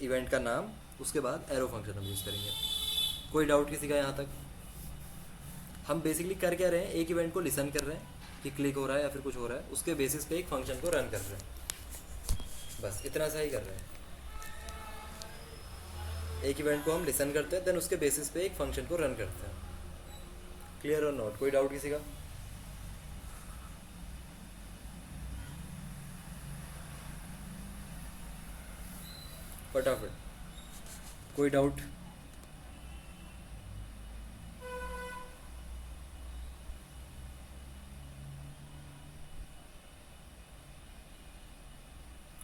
[SPEAKER 1] event का नाम, उसके बाद एरो फंक्शन हम यूज़ करेंगे। कोई डाउट किसी का यहाँ तक? हम बेसिकली कर क्या रहे हैं, एक इवेंट को लिसन कर रहे हैं कि क्लिक हो रहा है या फिर कुछ हो रहा है, उसके बेसिस पे एक फंक्शन को रन कर रहे हैं, बस इतना सा ही कर रहे हैं। एक इवेंट को हम लिसन करते हैं, देन उसके बेसिस पे एक फंक्शन को रन करते हैं। क्लियर और नॉट? कोई डाउट किसी का? फटाफट, कोई डाउट?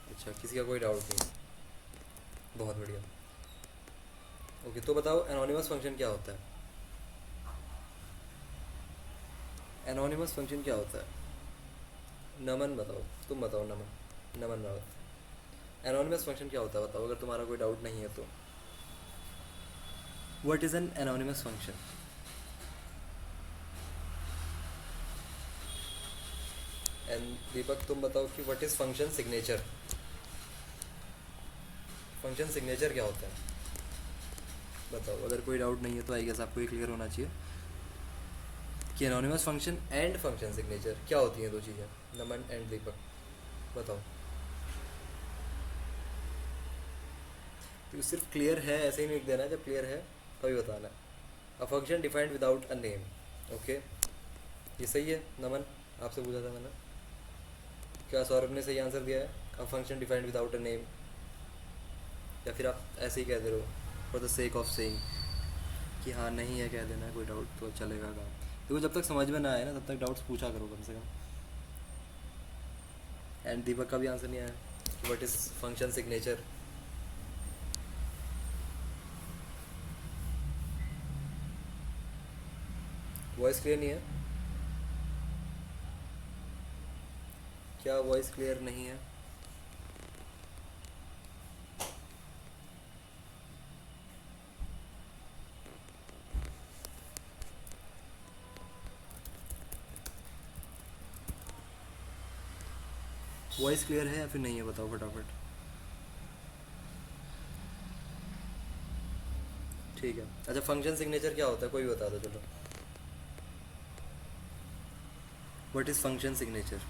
[SPEAKER 1] अच्छा, किसी का कोई डाउट नहीं? बहुत बढ़िया। ओके, तो बताओ एनोनिमस फंक्शन क्या होता है? एनोनिमस फंक्शन क्या होता है? नमन बताओ, तुम बताओ नमन, नमन रावत, एनोनिमस फंक्शन क्या होता है बताओ, अगर तुम्हारा कोई डाउट नहीं है तो। What is an anonymous function? And Deepak तुम बताओ कि what is function signature? Function signature क्या होता है बताओ, अगर कोई डाउट नहीं है तो आई गेस आपको ये क्लियर होना चाहिए कि anonymous function and function signature क्या होती हैं दो चीज़ें। नमन एंड दीपक बताओ। तो सिर्फ क्लियर है ऐसे ही नहीं लिख देना, जब क्लियर है तभी बताना। A function defined without a name. Okay, ये सही है नमन? आपसे पूछा था मैंने, क्या सौरभ ने सही आंसर दिया है? A function defined without a name, या फिर आप ऐसे ही कह दे रहे हो for the sake of saying कि हाँ नहीं है, कह देना है, कोई डाउट तो चलेगा काम। देखो जब तक समझ में ना आए ना तब तक डाउट्स पूछा करो कम से कम। एंड दीपक का भी आंसर नहीं आया, what is function signature? Voice clear नहीं है क्या? वॉइस क्लियर नहीं है? वॉइस क्लियर है या फिर नहीं है बताओ फटाफट। ठीक है, अच्छा फंक्शन सिग्नेचर क्या होता है कोई भी बता दो चलो। What is function signature?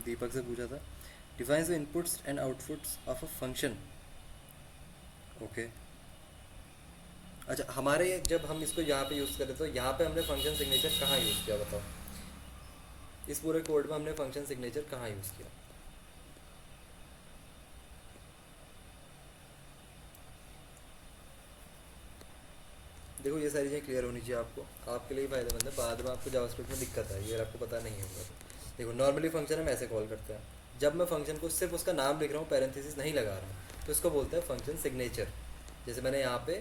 [SPEAKER 1] Deepak से पूछा था। Defines the inputs and outputs of a function. Okay, अच्छा हमारे जब हम इसको यहाँ पे यूज़ करें तो यहाँ पे हमने फंक्शन सिग्नेचर कहाँ यूज़ किया बताओ? इस पूरे कोड में हमने फंक्शन सिग्नेचर कहाँ यूज़ किया? देखो ये सारी चीज़ें क्लियर होनी चाहिए आपको, आपके लिए ही फायदेमंद है, बाद में आपको जावास्क्रिप्ट में दिक्कत आएगी अगर आपको पता नहीं होगा तो। देखो नॉर्मली फंक्शन हम ऐसे कॉल करते हैं, जब मैं फंक्शन को सिर्फ उसका नाम लिख रहा हूँ, पैरेंथेसिस नहीं लगा रहा हूँ, तो इसको बोलते हैं फंक्शन सिग्नेचर। जैसे मैंने यहाँ पे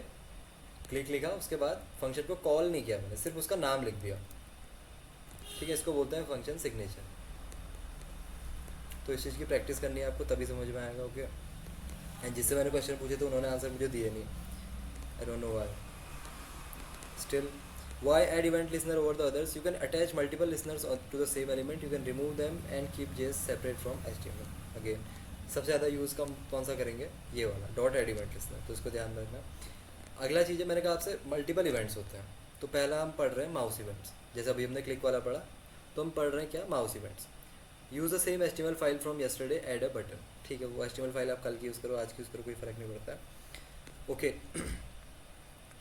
[SPEAKER 1] क्लिक लिखा, उसके बाद फंक्शन को कॉल नहीं किया मैंने, सिर्फ उसका नाम लिख दिया, ठीक है, इसको बोलते हैं फंक्शन सिग्नेचर। तो इस चीज़ की प्रैक्टिस करनी है आपको, तभी समझ में आएगा। ओके, एंड जिससे मैंने क्वेश्चन पूछे थे उन्होंने आंसर मुझे दिए नहीं, I don't know why. Still, why add event listener over the others? You can attach multiple listeners to the same element. You can remove them and keep JS separate from HTML. Again, सबसे ज़्यादा use कौन सा करेंगे? ये वाला dot add event listener, तो इसको ध्यान रखना। अगला चीज़ है, मैंने कहा आपसे मल्टीपल इवेंट्स होते हैं, तो पहला हम पढ़ रहे हैं माउस इवेंट्स। जैसे अभी हमने क्लिक वाला पढ़ा, तो हम पढ़ रहे हैं क्या? Mouse events. Use the same HTML file from yesterday, add a button. ठीक है, वो HTML फाइल आप कल की यूज़ करो, आज की यूज़ करो, कोई फ़र्क नहीं पड़ता है। ओके,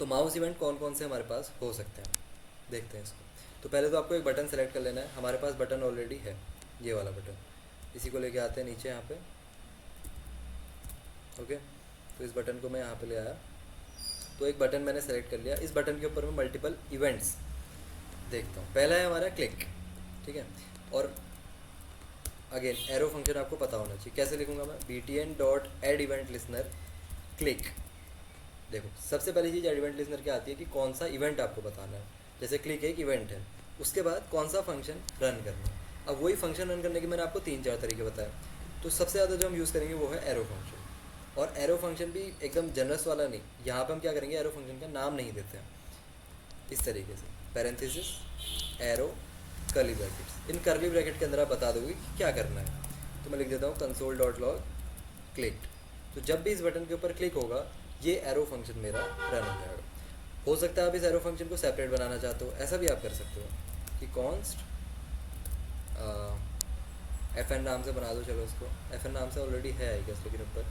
[SPEAKER 1] तो माउस इवेंट कौन कौन से हमारे पास हो सकते हैं देखते हैं इसको। तो पहले तो आपको एक बटन सेलेक्ट कर लेना है, हमारे पास बटन ऑलरेडी है, ये वाला बटन, इसी को लेके आते हैं नीचे यहाँ पे। ओके, तो इस बटन को मैं यहाँ पे ले आया, तो एक बटन मैंने सेलेक्ट कर लिया, इस बटन के ऊपर मैं मल्टीपल इवेंट्स देखता हूँ। पहला है हमारा क्लिक, ठीक है, और अगेन एरो फंक्शन आपको पता होना चाहिए, कैसे लिखूँगा मैं? btn dot add event listener click. देखो सबसे पहली चीज़ एड इवेंट लिसनर क्या आती है कि कौन सा इवेंट आपको बताना है। जैसे क्लिक एक इवेंट है, उसके बाद कौन सा फंक्शन रन करना है। अब वही फंक्शन रन करने के मैंने आपको 3-4 तरीके बताए, तो सबसे ज़्यादा जो हम यूज़ करेंगे वो है एरो फंक्शन। और एरो फंक्शन भी एकदम जनरस वाला नहीं, यहाँ पर हम क्या करेंगे, एरो फंक्शन का नाम नहीं देते हैं, इस तरीके से पैरेंथेसिस एरो कर्ली ब्रैकेट्स। इन कर्ली ब्रैकेट के अंदर आप बता दोगे कि क्या करना है, तो मैं लिख देता हूँ कंसोल डॉट लॉग क्लिक। तो जब भी इस बटन के ऊपर क्लिक होगा, ये एरो फंक्शन मेरा रन हो जाएगा। हो सकता है आप इस एरो फंक्शन को सेपरेट बनाना चाहते हो, ऐसा भी आप कर सकते हो कि कॉन्स्ट FN नाम से बना दो, चलो इसको FN नाम से ऑलरेडी है आई गेस, लेकिन ऊपर,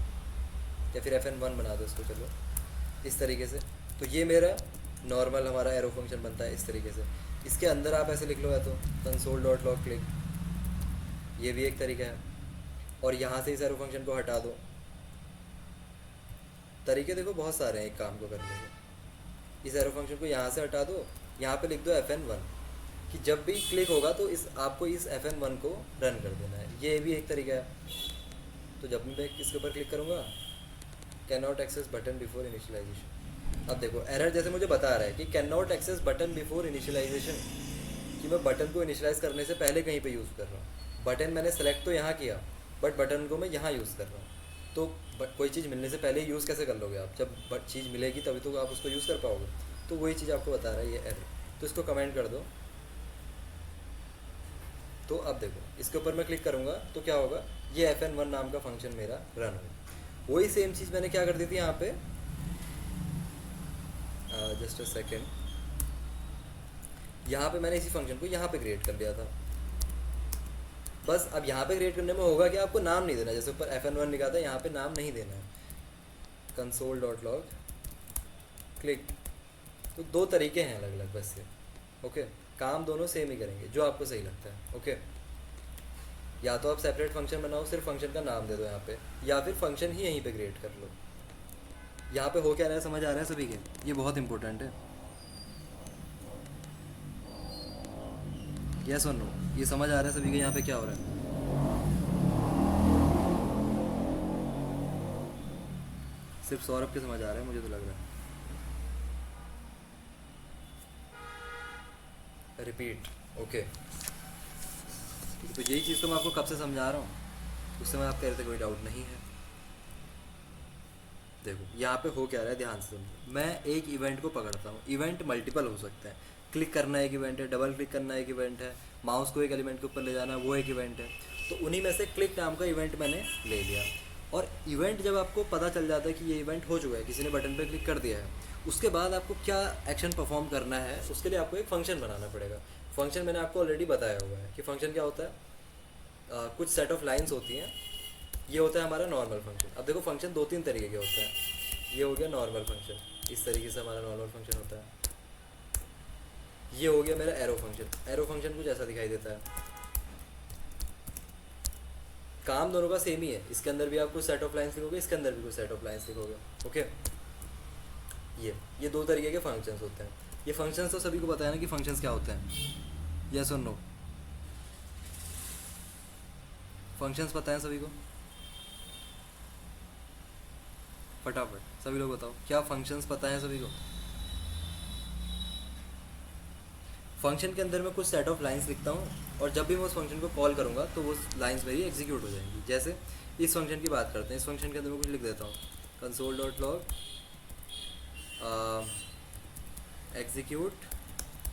[SPEAKER 1] या फिर FN1 बना दो इसको, चलो इस तरीके से। तो ये मेरा नॉर्मल हमारा एरो फंक्शन बनता है इस तरीके से। इसके अंदर आप ऐसे लिख लो, या तो कंसोल डॉट लॉग क्लिक, ये भी एक तरीका है। और यहाँ से इस एरो फंक्शन को हटा दो। तरीके देखो बहुत सारे हैं एक काम को करने के। इस एरो फंक्शन को यहाँ से हटा दो, यहाँ पे लिख दो FN1 कि जब भी क्लिक होगा तो इस आपको इस FN1 को रन कर देना है, ये भी एक तरीका है। तो जब मैं इसके ऊपर क्लिक करूँगा can not access button before initialization. अब देखो एरर जैसे मुझे बता रहा है कि can not access button before initialization, कि मैं बटन को इनिशियलाइज करने से पहले कहीं पे यूज़ कर रहा हूँ। बटन मैंने सेलेक्ट तो यहाँ किया, बट बटन को मैं यहाँ यूज़ कर रहा हूँ। तो कोई चीज़ मिलने से पहले यूज़ कैसे कर लोगे आप? जब चीज़ मिलेगी तभी तो आप उसको यूज़ कर पाओगे। तो वही चीज़ आपको बता रहा है ये एरर। तो इसको कमेंट कर दो। तो अब देखो इसके ऊपर मैं क्लिक करूँगा तो क्या होगा, ये fn1 नाम का फंक्शन मेरा रन होगा। वही सेम चीज़ मैंने क्या कर दी थी यहाँ पे, जस्ट अ सेकेंड, यहाँ पे मैंने इसी फंक्शन को यहाँ पे क्रिएट कर लिया था। बस अब यहाँ पे क्रिएट करने में होगा कि आपको नाम नहीं देना, जैसे ऊपर fn1 लिखा था यहाँ पे नाम नहीं देना है। console.log click. तो दो तरीके हैं अलग अलग बस ये, ओके। काम दोनों सेम ही करेंगे जो आपको सही लगता है, ओके। या तो आप सेपरेट फंक्शन बनाओ, सिर्फ फंक्शन का नाम दे दो यहाँ पे, या फिर फंक्शन ही यहीं पे क्रिएट कर लो। यहाँ पे हो क्या रहा है समझ आ रहा है सभी के? ये बहुत इंपॉर्टेंट है। यस और नो, ये समझ आ रहा है सभी के यहाँ पे क्या हो रहा है? सिर्फ सौरभ के समझ आ रहा है मुझे तो लग रहा है। Repeat, okay. तो यही चीज़ तो मैं आपको कब से समझा रहा हूँ, उस समय आप कह रहे थे कोई डाउट नहीं है। देखो यहाँ पे हो क्या रहा है, ध्यान से सुनिए। मैं एक इवेंट को पकड़ता हूँ, इवेंट मल्टीपल हो सकता है। क्लिक करना एक इवेंट है, डबल क्लिक करना एक इवेंट है, माउस को एक एलिमेंट के ऊपर ले जाना वो एक इवेंट है। तो उन्हीं में से क्लिक नाम का इवेंट मैंने ले लिया। और इवेंट जब आपको पता चल जाता है कि ये इवेंट हो चुका है, किसी ने बटन पर क्लिक कर दिया है, उसके बाद आपको क्या एक्शन परफॉर्म करना है, उसके लिए आपको एक फ़ंक्शन बनाना पड़ेगा। फंक्शन मैंने आपको ऑलरेडी बताया हुआ है कि फ़ंक्शन क्या होता है। कुछ सेट ऑफ लाइंस होती हैं, ये होता है हमारा नॉर्मल फंक्शन। अब देखो फंक्शन दो तीन तरीके के होते हैं। ये हो गया नॉर्मल फंक्शन, इस तरीके से हमारा नॉर्मल फंक्शन होता है। ये हो गया मेरा एरो फंक्शन। एरो फंक्शन कुछ ऐसा दिखाई देता है। काम दोनों का सेम ही है, इसके अंदर भी आप कुछ सेट ऑफ लाइंस लिखोगे, इसके अंदर भी कुछ सेट ऑफ लाइंस लिखोगे, ओके। ये दो तरीके के फंक्शंस होते हैं। ये फंक्शंस तो सभी को पता है ना कि फंक्शंस क्या होते हैं, यस और नो? फंक्शंस पता है सभी को? फटाफट सभी लोग बताओ, क्या फंक्शंस पता है सभी को? फंक्शन के अंदर मैं कुछ सेट ऑफ लाइंस लिखता हूँ, और जब भी मैं उस फंक्शन को कॉल करूँगा तो वो लाइंस मेरी एग्जीक्यूट हो जाएंगी। जैसे इस फंक्शन की बात करते हैं, इस फंक्शन के अंदर मैं कुछ लिख देता हूँ, console.log एग्जीक्यूट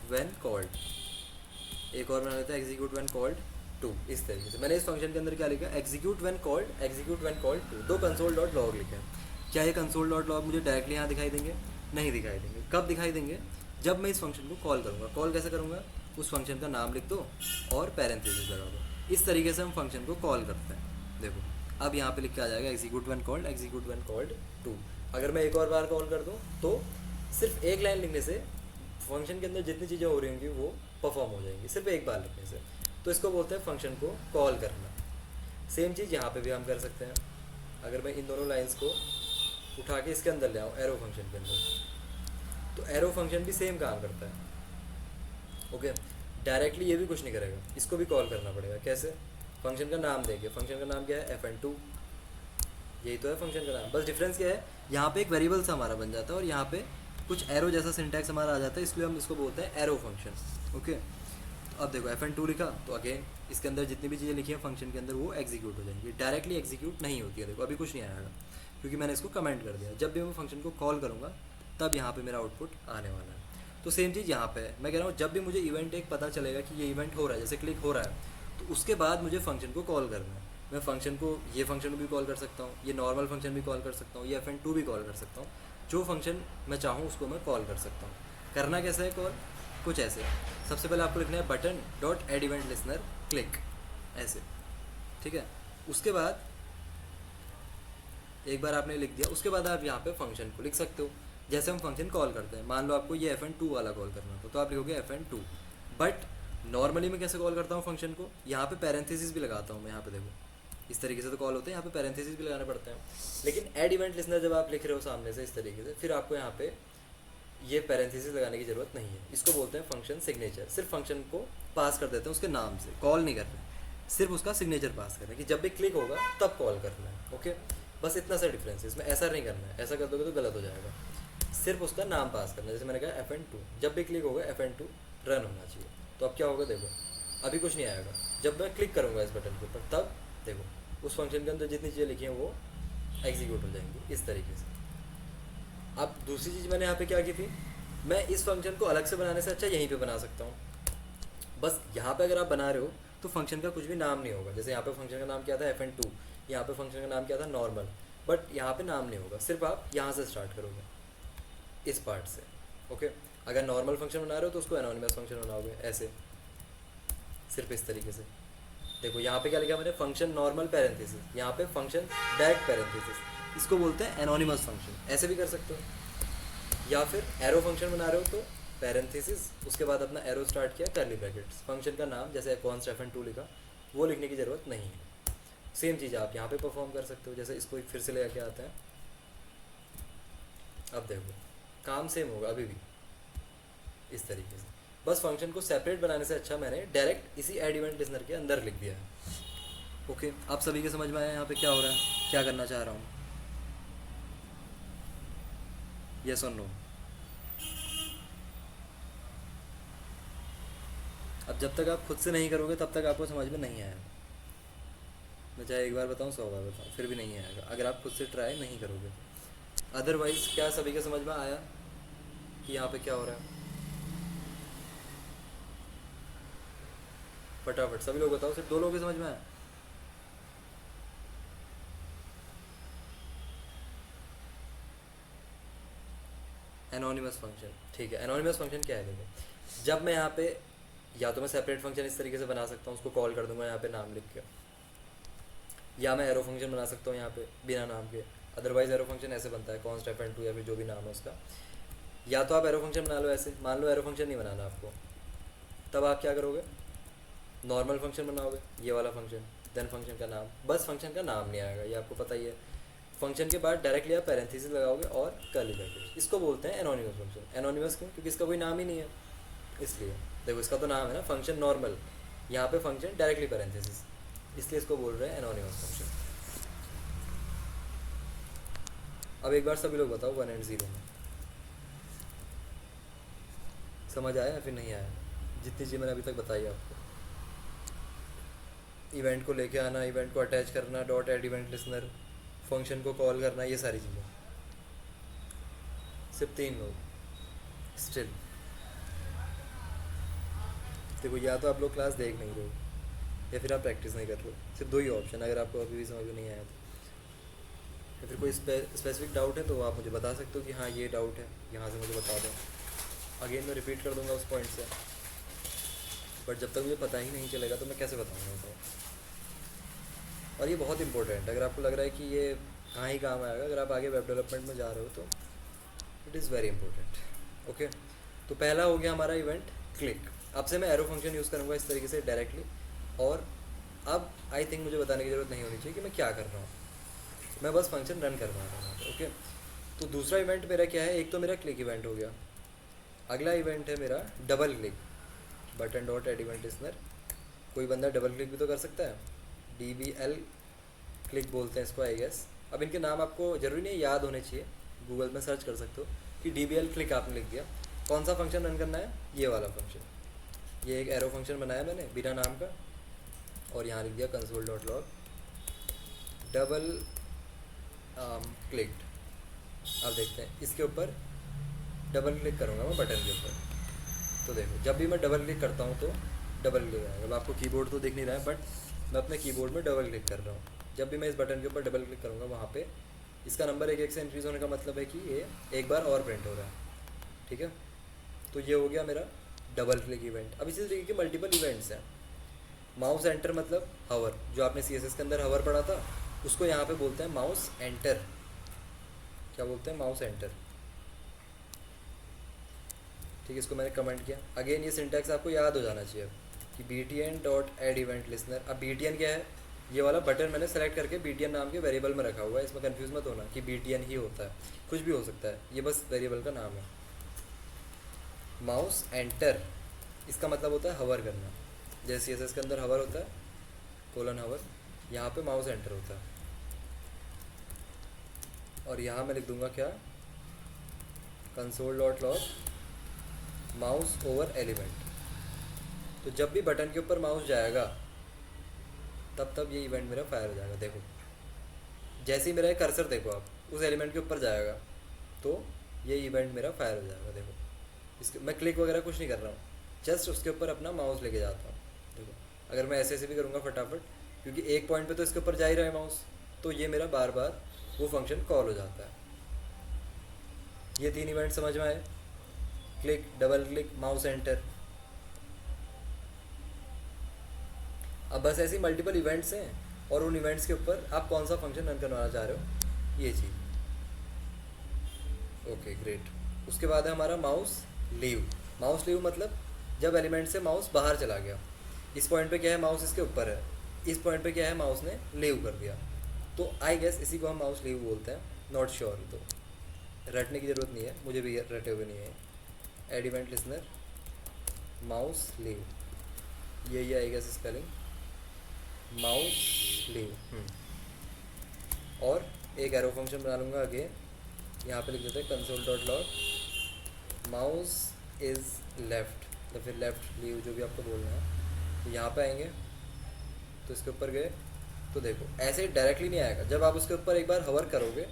[SPEAKER 1] व्हेन कॉल्ड। एक और बना लेते हैं एग्जीक्यूट व्हेन कॉल्ड टू। इस तरीके से मैंने इस फंक्शन के अंदर क्या लिखा, एग्जीक्यूट व्हेन कॉल्ड टू। दो console.log लिखे हैं। क्या ये console.log मुझे डायरेक्टली यहाँ दिखाई देंगे? नहीं दिखाई देंगे। कब दिखाई देंगे? जब मैं इस फंक्शन को कॉल करूँगा। कॉल कैसे करूँगा? उस फंक्शन का नाम लिख दो और पैरेंथेसिस लगा दो। इस तरीके से हम फंक्शन को कॉल करते हैं। देखो अब यहाँ पे लिख के आ जाएगा एग्जीक्यूट व्हेन कॉल्ड टू। अगर मैं एक और बार कॉल कर दूँ तो सिर्फ एक लाइन लिखने से फंक्शन के अंदर जितनी चीज़ें हो रही होंगी वो परफॉर्म हो जाएंगी, सिर्फ एक बार लिखने से। तो इसको बोलते हैं फंक्शन को कॉल करना। सेम चीज़ यहाँ पे भी हम कर सकते हैं। अगर मैं इन दोनों लाइंस को उठा के इसके अंदर ले आऊँ, एरो फंक्शन के अंदर, तो एरो फंक्शन भी सेम काम करता है, ओके। डायरेक्टली ये भी कुछ नहीं करेगा, इसको भी कॉल करना पड़ेगा। कैसे? फंक्शन का नाम देंगे। फंक्शन का नाम क्या है? fn2। यही तो है फंक्शन का नाम। बस डिफरेंस क्या है, यहाँ पे एक वेरिएबल सा हमारा बन जाता है और यहाँ पे कुछ एरो जैसा सिंटैक्स हमारा आ जाता है, इसलिए हम इसको बोलते हैं एरो फंक्शन, ओके। तो अब देखो fn2 लिखा तो अगेन इसके अंदर जितनी भी चीज़ें लिखी हैं फंक्शन के अंदर वो एग्जीक्यूट हो जाएंगी। डायरेक्टली एग्जीक्यूट नहीं होती है। देखो अभी कुछ नहीं आएगा क्योंकि मैंने इसको कमेंट कर दिया। जब भी मैं फंक्शन को कॉल करूँगा तब यहाँ पे मेरा आउटपुट आने वाला है। तो सेम चीज़ यहाँ पे है। मैं कह रहा हूँ जब भी मुझे इवेंट एक पता चलेगा कि ये इवेंट हो रहा है, जैसे क्लिक हो रहा है, तो उसके बाद मुझे फंक्शन को कॉल करना है। मैं फंक्शन को, ये फंक्शन को भी कॉल कर सकता हूँ, ये नॉर्मल फंक्शन भी कॉल कर सकता हूँ, ये fn2 भी कॉल कर सकता हूँ। जो फंक्शन मैं चाहूँ उसको मैं कॉल कर सकता हूँ। करना कैसे है कॉल? कुछ ऐसे। सबसे पहले आपको लिखना है button dot add event listener click, ऐसे, ठीक है। उसके बाद एक बार आपने लिख दिया, उसके बाद आप यहाँ पे फंक्शन को लिख सकते हो। जैसे हम फंक्शन कॉल करते हैं, मान लो आपको ये fn2 वाला कॉल करना था तो आप लिखोगे fn2। बट नॉर्मली मैं कैसे कॉल करता हूँ फंक्शन को? यहाँ पे पैरेंथेसिस भी लगाता हूँ मैं। यहाँ पे देखो इस तरीके से तो कॉल होते हैं, यहाँ पे पैरेंथेसिस भी लगाने पड़ते हैं। लेकिन एड इवेंट लिसनर जब आप लिख रहे हो सामने से इस तरीके से, फिर आपको यहाँ पे ये पैरेंथेसिस लगाने की ज़रूरत नहीं है। इसको बोलते हैं फंक्शन सिग्नेचर। सिर्फ फंक्शन को पास कर देते हैं उसके नाम से, कॉल नहीं कर रहे, सिर्फ उसका सिग्नेचर पास कर रहे हैं कि जब भी क्लिक होगा तब कॉल करना है, ओके। बस इतना सा डिफरेंस है इसमें, ऐसा नहीं करना है, ऐसा कर दोगे तो गलत हो जाएगा। सिर्फ उसका नाम पास करना है, जैसे मैंने कहा FN2, जब भी क्लिक होगा FN2 रन होना चाहिए। तो अब क्या होगा देखो, अभी कुछ नहीं आएगा, जब मैं क्लिक करूँगा इस बटन के ऊपर तब देखो उस फंक्शन के अंदर जितनी चीज़ें लिखी हैं वो एग्जीक्यूट हो जाएंगी इस तरीके से। अब दूसरी चीज़ मैंने यहाँ पे क्या की थी, मैं इस फंक्शन को अलग से बनाने से अच्छा यहीं पे बना सकता हूँ। बस यहाँ पे अगर आप बना रहे हो तो फंक्शन का कुछ भी नाम नहीं होगा, जैसे यहाँ पे फंक्शन का नाम क्या था FN2, यहाँ पे फंक्शन का नाम क्या था नॉर्मल, बट यहाँ पे नाम नहीं होगा, सिर्फ आप यहाँ से स्टार्ट करोगे इस पार्ट से। ओके, अगर नॉर्मल फंक्शन बना रहे हो तो उसको एनोनिमस फंक्शन बनाओगे ऐसे, सिर्फ इस तरीके से। देखो यहाँ पे क्या लिखा मैंने, फंक्शन नॉर्मल पैरेंथेसिस, यहाँ पे फंक्शन डायरेक्ट पैरेंथेसिस, इसको बोलते हैं एनोनिमस फंक्शन। ऐसे भी कर सकते हो, या फिर एरो फंक्शन बना रहे हो तो पैरेंथेसिस, उसके बाद अपना एरो स्टार्ट किया, कर्ली ब्रैकेट्स, फंक्शन का नाम जैसे कॉन्स्ट FN2 लिखा वो लिखने की ज़रूरत नहीं है। सेम चीज़ आप यहाँ पे परफॉर्म कर सकते हो, जैसे इसको फिर से लेके आते हैं। अब देखो काम सेम होगा अभी भी इस तरीके से, बस फंक्शन को सेपरेट बनाने से अच्छा मैंने डायरेक्ट इसी ऐड इवेंट लिस्नर के अंदर लिख दिया है। ओके, आप सभी के समझ में आया यहाँ पे क्या हो रहा है, क्या करना चाह रहा हूँ? यस और नो? अब जब तक आप खुद से नहीं करोगे तब तक आपको समझ में नहीं आएगा। मैं चाहे एक बार बताऊँ 100 बार बताऊँ फिर भी नहीं आएगा अगर आप खुद से ट्राई नहीं करोगे। अदरवाइज़ क्या सभी के समझ में आया कि यहाँ पे क्या हो रहा है? फटाफट सभी लोग बताओ, सिर्फ 2 लोगों के समझ में आया? एनोनिमस फंक्शन, ठीक है। एनोनिमस फंक्शन क्या है देखो, जब मैं यहाँ पे या तो मैं सेपरेट फंक्शन इस तरीके से बना सकता हूँ, उसको कॉल कर दूंगा यहाँ पे नाम लिख के, या मैं एरो फंक्शन बना सकता हूँ यहाँ पे बिना नाम के। अदरवाइज एरो फंक्शन ऐसे बनता है कॉन्स्ट FN2 या फिर जो भी नाम है उसका। या तो आप एरो फंक्शन बना लो ऐसे, मान लो एरो फंक्शन नहीं बनाना आपको, तब आप क्या करोगे, नॉर्मल फंक्शन बनाओगे ये वाला फंक्शन, देन फंक्शन का नाम, बस फंक्शन का नाम नहीं आएगा, ये आपको पता ही है। फंक्शन के बाद डायरेक्टली आप पैरेंथेसिस लगाओगे और कर्ली ब्रैकेट, इसको बोलते हैं एनोनिमस फंक्शन। एनोनिमस क्यों? क्योंकि इसका कोई नाम ही नहीं है, इसलिए। देखो इसका तो नाम है ना फंक्शन नॉर्मल, यहाँ पे फंक्शन डायरेक्टली पैरेंथेसिस, इसलिए इसको बोल रहे हैं एनोनिमस फंक्शन। अब एक बार सभी लोग बताओ 1 और 0 में समझ आया या फिर नहीं आया? जितनी चीज़ मैंने अभी तक बताई आपको, इवेंट को लेके आना, इवेंट को अटैच करना, dot add event listener, function को कॉल करना, ये सारी चीज़ें। सिर्फ 3 लोग स्टिल। देखो या तो आप लोग क्लास देख नहीं रहे हो या फिर आप प्रैक्टिस नहीं कर रहे हो, सिर्फ 2 ही ऑप्शन, अगर आपको अभी भी समझ में नहीं आया तो। या फिर कोई स्पेसिफिक डाउट है तो आप मुझे बता सकते हो कि हाँ ये डाउट है, यहाँ से मुझे बता दो। अगेन मैं रिपीट कर दूंगा उस पॉइंट से, बट जब तक मुझे पता ही नहीं चलेगा तो मैं कैसे बताऊँगा तो। और ये बहुत इंपॉर्टेंट है, अगर आपको लग रहा है कि ये कहाँ ही काम आएगा, अगर आप आगे वेब डेवलपमेंट में जा रहे हो तो it is very important. Okay, तो पहला हो गया हमारा इवेंट क्लिक। अब से मैं एरो फंक्शन यूज़ करूँगा इस तरीके से डायरेक्टली, और अब आई थिंक मुझे बताने की ज़रूरत नहीं होनी चाहिए कि मैं क्या कर रहा हूँ, मैं बस फंक्शन रन करवा रहा हूँ। ओके, तो दूसरा इवेंट मेरा क्या है, एक तो मेरा क्लिक इवेंट हो गया, अगला इवेंट है मेरा double click, button dot add event listener. कोई बंदा डबल क्लिक भी तो कर सकता है, DBL क्लिक बोलते हैं इसको आई गेस। अब इनके नाम आपको ज़रूरी नहीं याद होने चाहिए, गूगल में सर्च कर सकते हो कि DBL क्लिक आपने लिख दिया, कौन सा फंक्शन रन करना है, ये वाला फंक्शन। ये एक एरो फंक्शन बनाया मैंने बिना नाम का, और यहाँ लिख दिया console dot log double clicked. अब देखते हैं इसके ऊपर डबल क्लिक करूँगा मैं बटन के ऊपर, तो देखो जब भी मैं डबल क्लिक करता हूँ तो डबल क्लिक आएगा। अब आपको कीबोर्ड तो दिख नहीं रहा है, बट मैं अपने कीबोर्ड में डबल क्लिक कर रहा हूँ। जब भी मैं इस बटन के ऊपर डबल क्लिक करूँगा वहाँ पे इसका नंबर 1 से इंक्रीज़ होने का मतलब है कि ये एक बार और प्रिंट हो रहा है, ठीक है। तो ये हो गया मेरा डबल क्लिक इवेंट। अब इसी तरीके के मल्टीपल इवेंट्स हैं। माउस एंटर मतलब हवर, जो आपने CSS के अंदर हवर पढ़ा था उसको यहाँ पे बोलते हैं माउस एंटर। क्या बोलते हैं? माउस एंटर, ठीक है। इसको मैंने कमेंट किया। अगेन ये सिंटैक्स आपको याद हो जाना चाहिए कि btn dot add event listener. अब btn क्या है, ये वाला बटन मैंने सेलेक्ट करके btn नाम के वेरिएबल में रखा हुआ है, इसमें कंफ्यूज मत होना कि btn ही होता है, कुछ भी हो सकता है, ये बस वेरिएबल का नाम है। माउस एंटर इसका मतलब होता है हवर करना, जैसे CSS के अंदर हवर होता है कोलन हवर, यहाँ पे माउस एंटर होता है। और यहाँ मैं लिख दूंगा क्या, console.log माउस ओवर एलिमेंट। तो जब भी बटन के ऊपर माउस जाएगा तब ये इवेंट मेरा फायर हो जाएगा। देखो जैसे ही मेरा कर्सर देखो आप उस एलिमेंट के ऊपर जाएगा तो ये इवेंट मेरा फायर हो जाएगा। देखो इसके मैं क्लिक वगैरह कुछ नहीं कर रहा हूँ, जस्ट उसके ऊपर अपना माउस लेके जाता हूँ। देखो अगर मैं ऐसे ऐसे भी करूँगा फटाफट, क्योंकि एक पॉइंट पे तो इसके ऊपर जा ही रहा है माउस, तो ये मेरा बार बार वो फंक्शन कॉल हो जाता है। ये 3 इवेंट समझ में आए, click, double click, mouse enter. अब बस ऐसी मल्टीपल इवेंट्स हैं और उन इवेंट्स के ऊपर आप कौन सा फंक्शन रन करवाना चाह रहे हो, ये चीज़। Okay great. उसके बाद है हमारा माउस लीव। माउस लीव मतलब जब एलिमेंट से माउस बाहर चला गया। इस पॉइंट पे क्या है, माउस इसके ऊपर है, इस पॉइंट पे क्या है, माउस ने लीव कर दिया, तो आई गेस इसी को हम माउस लीव बोलते हैं। नॉट श्योर, तो रटने की ज़रूरत नहीं है, मुझे भी रटे हुए नहीं है। Add event listener mouse leave, यही I guess spelling, mouse leave. और एक एरो फंक्शन बना लूँगा अगेन, यहाँ पे लिख देते हैं console.log माउस इज़ लेफ़्ट, तो फिर लेफ़्ट लीव जो भी आपको बोलना है। तो यहाँ पे आएंगे तो इसके ऊपर गए तो देखो ऐसे डायरेक्टली नहीं आएगा। जब आप उसके ऊपर एक बार हवर करोगे,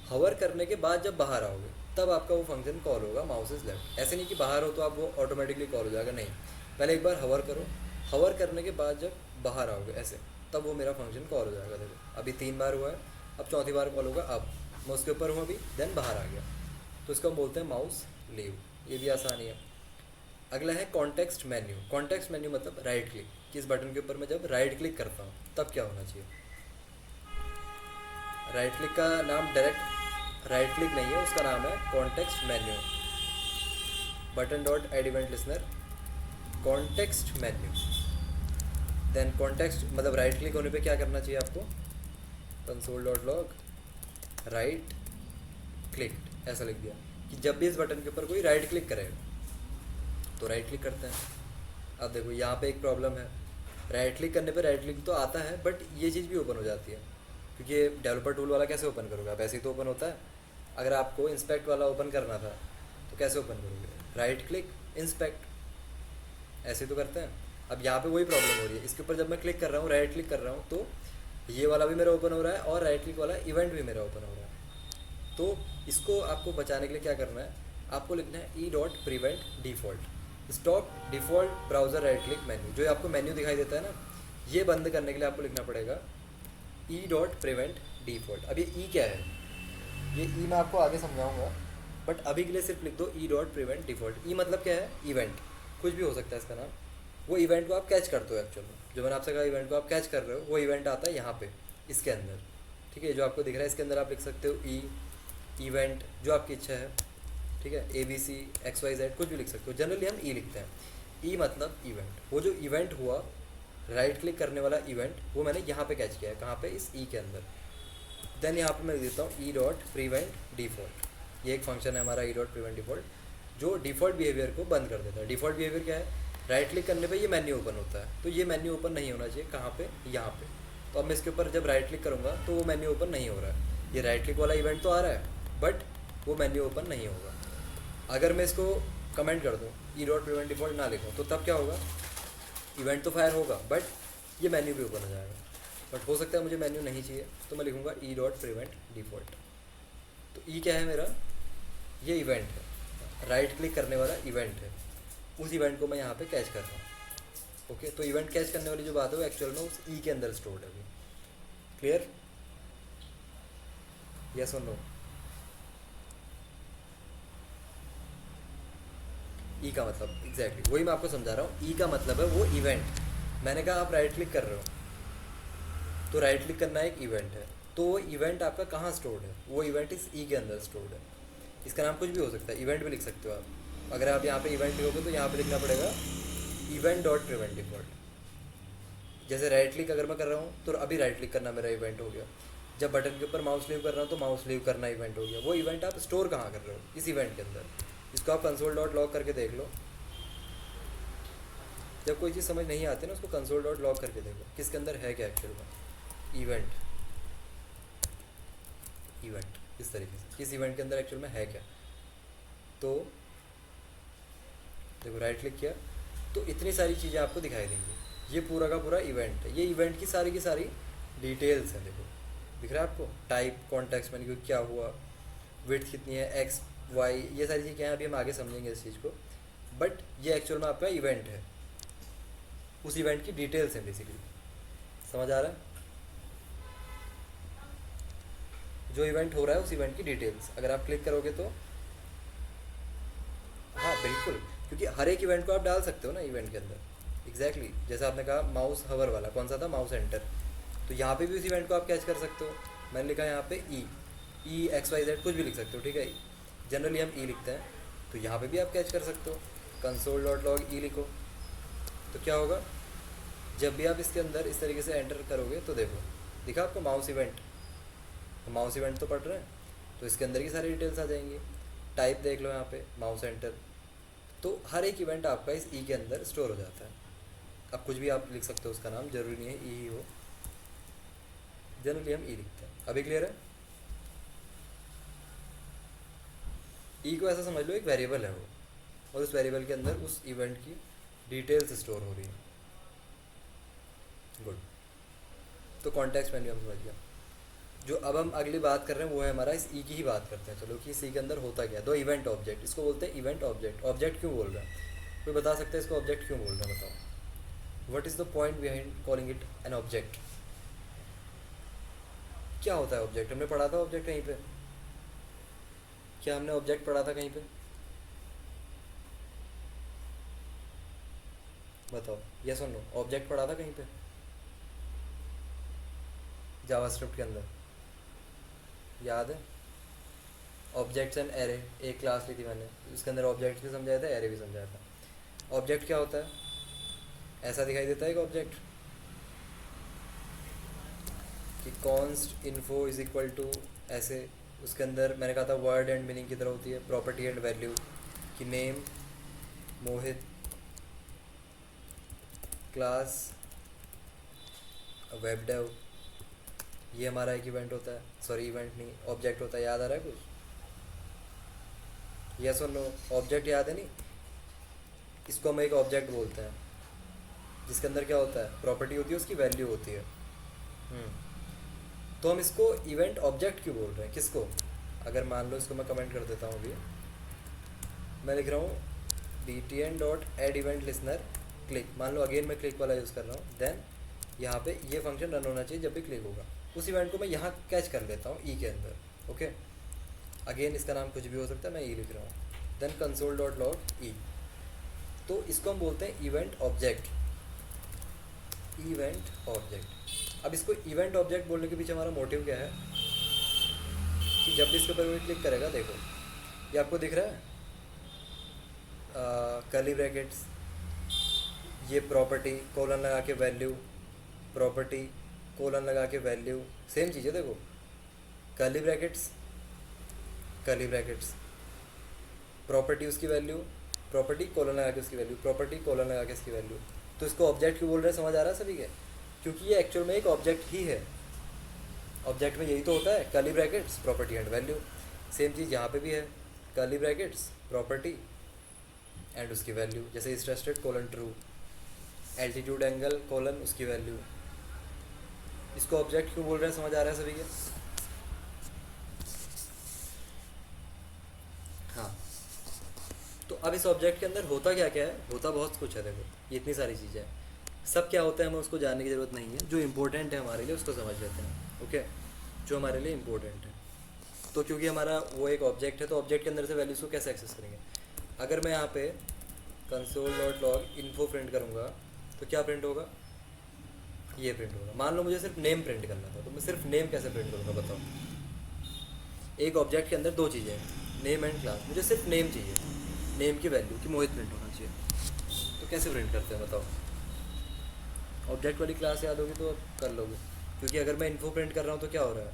[SPEAKER 1] हवर करने के बाद जब बाहर आओगे तब आपका वो फंक्शन कॉल होगा माउस इज़ लेफ़्ट। ऐसे नहीं कि बाहर हो तो आप वो ऑटोमेटिकली कॉल हो जाएगा, नहीं, पहले एक बार हवर करो, हवर करने के बाद जब बाहर आओगे ऐसे, तब वो मेरा फंक्शन कॉल हो जाएगा। देखो अभी 3 बार हुआ है, अब चौथी बार कॉल होगा। अब मैं उसके ऊपर हूँ अभी, देन बाहर आ गया, तो इसको हम बोलते हैं माउस लीव। ये भी आसानी है। अगला है कॉन्टेक्स्ट मेन्यू। कॉन्टेक्स्ट मेन्यू मतलब राइट क्लिक, कि इस बटन के ऊपर मैं जब राइट क्लिक करता हूँ तब क्या होना चाहिए। राइट क्लिक का नाम डायरेक्ट राइट क्लिक नहीं है, उसका नाम है context menu. Button dot add event listener context menu. Then context मतलब राइट क्लिक होने पे क्या करना चाहिए आपको, console.log राइट क्लिक, ऐसा लिख दिया कि जब भी इस बटन के ऊपर कोई राइट क्लिक करेगा तो राइट क्लिक करते हैं। अब देखो यहाँ पे एक प्रॉब्लम है, राइट क्लिक करने पे राइट क्लिक तो आता है बट ये चीज़ भी ओपन हो जाती है, क्योंकि डेवलपर टूल वाला कैसे ओपन करोगे आप, ऐसे ही तो ओपन होता है। अगर आपको इंस्पेक्ट वाला ओपन करना था तो कैसे ओपन करोगे, राइट क्लिक इंस्पेक्ट, ऐसे तो करते हैं। अब यहाँ पे वही प्रॉब्लम हो रही है, इसके ऊपर जब मैं क्लिक कर रहा हूँ, राइट क्लिक कर रहा हूँ, तो ये वाला भी मेरा ओपन हो रहा है और राइट क्लिक वाला इवेंट भी मेरा ओपन हो रहा है। तो इसको आपको बचाने के लिए क्या करना है, आपको लिखना है e.prevent default stop default browser right click menu. जो आपको मेन्यू दिखाई देता है ना, ये बंद करने के लिए आपको लिखना पड़ेगा e.prevent default। अब ये ई क्या है, ये ई मैं आपको आगे समझाऊंगा, बट अभी के लिए सिर्फ लिख दो e.prevent default। ई मतलब क्या है, इवेंट, कुछ भी हो सकता है इसका नाम। वो इवेंट को आप कैच करते हो, एक्चुअल में जो मैंने आपसे कहा इवेंट को आप कैच कर रहे हो, वो इवेंट आता है यहाँ पे इसके अंदर, ठीक है। जो आपको दिख रहा है इसके अंदर आप लिख सकते हो ई इवेंट, जो आपकी इच्छा है, ठीक है, ABC XYZ कुछ भी लिख सकते हो। जनरली हम ई लिखते हैं। ई मतलब इवेंट, वो जो इवेंट हुआ राइट क्लिक करने वाला इवेंट, वो मैंने यहाँ पे कैच किया है, कहाँ पे, इस ई के अंदर। देन यहाँ पे मैं देता हूँ e.prevent default। ये एक फंक्शन है हमारा e.prevent default, जो डिफ़ॉल्ट बिहेवियर को बंद कर देता है। डिफ़ॉल्ट बिहेवियर क्या है, राइट क्लिक करने पे ये मेन्यू ओपन होता है, तो ये मेन्यू ओपन नहीं होना चाहिए। कहाँ पे, यहाँ पे। तो अब मैं इसके ऊपर जब राइट क्लिक करूँगा तो वो मेन्यू ओपन नहीं हो रहा है, ये राइट क्लिक वाला इवेंट तो आ रहा है बट वो मेन्यू ओपन नहीं होगा। अगर मैं इसको कमेंट कर दूँ e.prevent default ना लिखूँ, तो तब क्या होगा, इवेंट तो फायर होगा बट ये मेन्यू भी ओपन हो जाएगा। बट हो सकता है मुझे मेन्यू नहीं चाहिए, तो मैं लिखूँगा e.prevent default। तो ई क्या है मेरा, ये इवेंट है, राइट क्लिक करने वाला इवेंट है, उस इवेंट को मैं यहाँ पे कैच कर रहा हूँ। ओके, तो इवेंट कैच करने वाली जो बात है वो एक्चुअल में उस ई के अंदर स्टोर्ड है। क्लियर, यस और नो। ई का मतलब एग्जैक्टली वही मैं आपको समझा रहा हूँ। ई का मतलब है वो इवेंट, मैंने कहा आप राइट क्लिक कर रहे हो तो राइट क्लिक करना एक इवेंट है, तो वो इवेंट आपका कहाँ स्टोर्ड है, वो इवेंट इस ई के अंदर स्टोर्ड है। इसका नाम कुछ भी हो सकता है, इवेंट भी लिख सकते हो आप। अगर आप यहाँ पे इवेंट लिखोगे तो यहाँ पे लिखना पड़ेगा event.prevent default। जैसे राइट क्लिक अगर मैं कर रहा हूँ तो अभी राइट क्लिक करना मेरा इवेंट हो गया, जब बटन के ऊपर माउस लीव कर रहा हूँ तो माउस लीव करना इवेंट हो गया। वो इवेंट आप स्टोर कहाँ कर रहे हो, इस इवेंट के अंदर। इसको आप console.log करके देख लो। जब कोई चीज़ समझ नहीं आती ना, उसको console.log करके देखो किसके अंदर है क्या एक्चुअल में। इवेंट इस तरीके से इस इवेंट के अंदर एक्चुअल में है क्या। तो देखो राइट क्लिक किया तो इतनी सारी चीज़ें आपको दिखाई देंगी। ये पूरा का पूरा इवेंट है, ये इवेंट की सारी डिटेल्स हैं। देखो दिख रहा है आपको, टाइप कॉन्टेक्स्ट मेन्यू क्या हुआ, विड्थ कितनी है, एक्स वाई, ये सारी चीज़ें क्या हैं अभी हम आगे समझेंगे इस चीज़ को। बट ये एक्चुअल में आपका इवेंट है, उस इवेंट की डिटेल्स हैं बेसिकली। समझ आ रहा है, जो इवेंट हो रहा है उस इवेंट की डिटेल्स अगर आप क्लिक करोगे तो, हाँ बिल्कुल, क्योंकि हर एक इवेंट को आप डाल सकते हो ना इवेंट के अंदर। एग्जैक्टली जैसे आपने कहा माउस हवर वाला कौन सा था, माउस एंटर, तो यहाँ पे भी उस इवेंट को आप कैच कर सकते हो। मैंने लिखा यहाँ पे ई एक्स वाई जेड कुछ भी लिख सकते हो, ठीक है। जनरली हम ई लिखते हैं, तो यहाँ पे भी आप कैच कर सकते हो, कंसोल डॉट लॉग ई लिखो। तो क्या होगा, जब भी आप इसके अंदर इस तरीके से एंटर करोगे तो देखो दिखा आपको माउस इवेंट, तो माउस इवेंट तो पढ़ रहे हैं, तो इसके अंदर की सारी डिटेल्स आ जाएंगी। टाइप देख लो यहाँ पे माउस एंटर, तो हर एक इवेंट आपका इस ई के अंदर स्टोर हो जाता है। अब कुछ भी आप लिख सकते हो, उसका नाम जरूरी नहीं है ई ही हो, जनरली हम ई लिखते हैं। अभी क्लियर है। ई को ऐसा समझ लो एक वेरिएबल है वो, और उस वेरिएबल के अंदर उस इवेंट की डिटेल्स स्टोर हो रही है। गुड, तो कॉन्टेक्स्ट मेन्यू हम समझ गया। जो अब हम अगली बात कर रहे हैं वो है हमारा इस ई की ही बात करते हैं। चलो कि इस ई के अंदर होता क्या है, दो इवेंट ऑब्जेक्ट, इसको बोलते हैं इवेंट ऑब्जेक्ट। ऑब्जेक्ट क्यों बोल रहे हैं, कोई बता सकता है इसको ऑब्जेक्ट क्यों बोल रहे हैं, बताओ। What is the point behind calling it an object. क्या होता है ऑब्जेक्ट, हमने पढ़ा था ऑब्जेक्ट कहीं पे, क्या हमने ऑब्जेक्ट पढ़ा था कहीं पे, बताओ यस और नो, ऑब्जेक्ट पढ़ा था कहीं पे जावास्क्रिप्ट के अंदर, याद है। ऑब्जेक्ट्स एंड एरे एक क्लास ली थी मैंने, उसके अंदर ऑब्जेक्ट भी समझाया था, एरे भी समझाया था। ऑब्जेक्ट क्या होता है, ऐसा दिखाई देता है एक ऑब्जेक्ट कि const info is equal to ऐसे, उसके अंदर मैंने कहा था वर्ड एंड मीनिंग की तरह होती है, प्रॉपर्टी एंड वैल्यू कि नेम मोहित क्लास वेब डेव, ये हमारा एक इवेंट होता है, सॉरी इवेंट नहीं ऑब्जेक्ट होता है। याद आ रहा है कुछ, यस और नो, ऑब्जेक्ट याद है नहीं, इसको हम एक ऑब्जेक्ट बोलते हैं जिसके अंदर क्या होता है, प्रॉपर्टी होती है, उसकी वैल्यू होती है। तो हम इसको इवेंट ऑब्जेक्ट क्यों बोल रहे हैं, किसको, अगर मान लो इसको मैं कमेंट कर देता हूँ अभी, मैं लिख रहा हूँ btn dot add event listener click, मान लो अगेन मैं क्लिक वाला यूज़ कर रहा हूँ, देन यहाँ पे ये फंक्शन रन होना चाहिए जब भी क्लिक होगा। उस इवेंट को मैं यहाँ कैच कर लेता हूँ ई के अंदर, ओके। अगेन इसका नाम कुछ भी हो सकता है, मैं ई लिख रहा हूँ, देन कंसोल डॉट लॉग ई, तो इसको हम बोलते हैं इवेंट ऑब्जेक्ट। इवेंट ऑब्जेक्ट, अब इसको इवेंट ऑब्जेक्ट बोलने के पीछे हमारा मोटिव क्या है कि जब भी इसके ऊपर कोई क्लिक करेगा, देखो ये आपको दिख रहा है कर्ली ब्रैकेट्स, ये प्रॉपर्टी कोलन लगा के वैल्यू, प्रॉपर्टी कोलन लगा के वैल्यू, सेम चीज़ है। देखो curly brackets, curly brackets, property उसकी वैल्यू, प्रॉपर्टी कोलन लगा के उसकी वैल्यू, प्रॉपर्टी कोलन लगा के इसकी वैल्यू। तो इसको ऑब्जेक्ट क्यों बोल रहे हैं, समझ आ रहा है सभी के, क्योंकि ये एक्चुअल में एक ऑब्जेक्ट ही है। ऑब्जेक्ट में यही तो होता है, curly brackets property and value. Same चीज़ यहाँ पे भी है, कर्ली ब्रैकेट्स प्रॉपर्टी एंड उसकी वैल्यू, जैसे interested colon true, altitude angle colon उसकी वैल्यू। इसको ऑब्जेक्ट क्यों बोल रहे हैं, समझ आ रहा है सभी के। हाँ, तो अब इस ऑब्जेक्ट के अंदर होता क्या क्या है, होता बहुत कुछ है। देखो ये इतनी सारी चीज़ें हैं, सब क्या होता है हमें उसको जानने की ज़रूरत नहीं है, जो इम्पोर्टेंट है हमारे लिए उसको समझ लेते हैं, ओके। जो हमारे लिए इम्पोर्टेंट है, तो क्योंकि हमारा वो एक ऑब्जेक्ट है, तो ऑब्जेक्ट के अंदर से वैल्यूज़ को कैसे एक्सेस करेंगे। अगर मैं यहाँ पे console dot log info print करूँगा तो क्या प्रिंट होगा, ये प्रिंट होगा। मान लो मुझे सिर्फ नेम प्रिंट करना था, तो मैं सिर्फ नेम कैसे प्रिंट करूँगा, बताओ। एक ऑब्जेक्ट के अंदर दो चीज़ें हैं, नेम एंड क्लास, मुझे सिर्फ नेम चाहिए, नेम की वैल्यू कि मोहित प्रिंट होना चाहिए, तो कैसे प्रिंट करते हैं बताओ। ऑब्जेक्ट वाली क्लास याद होगी तो कर लोगे, क्योंकि अगर मैं इन्फो प्रिंट कर रहा हूँ तो क्या हो रहा है,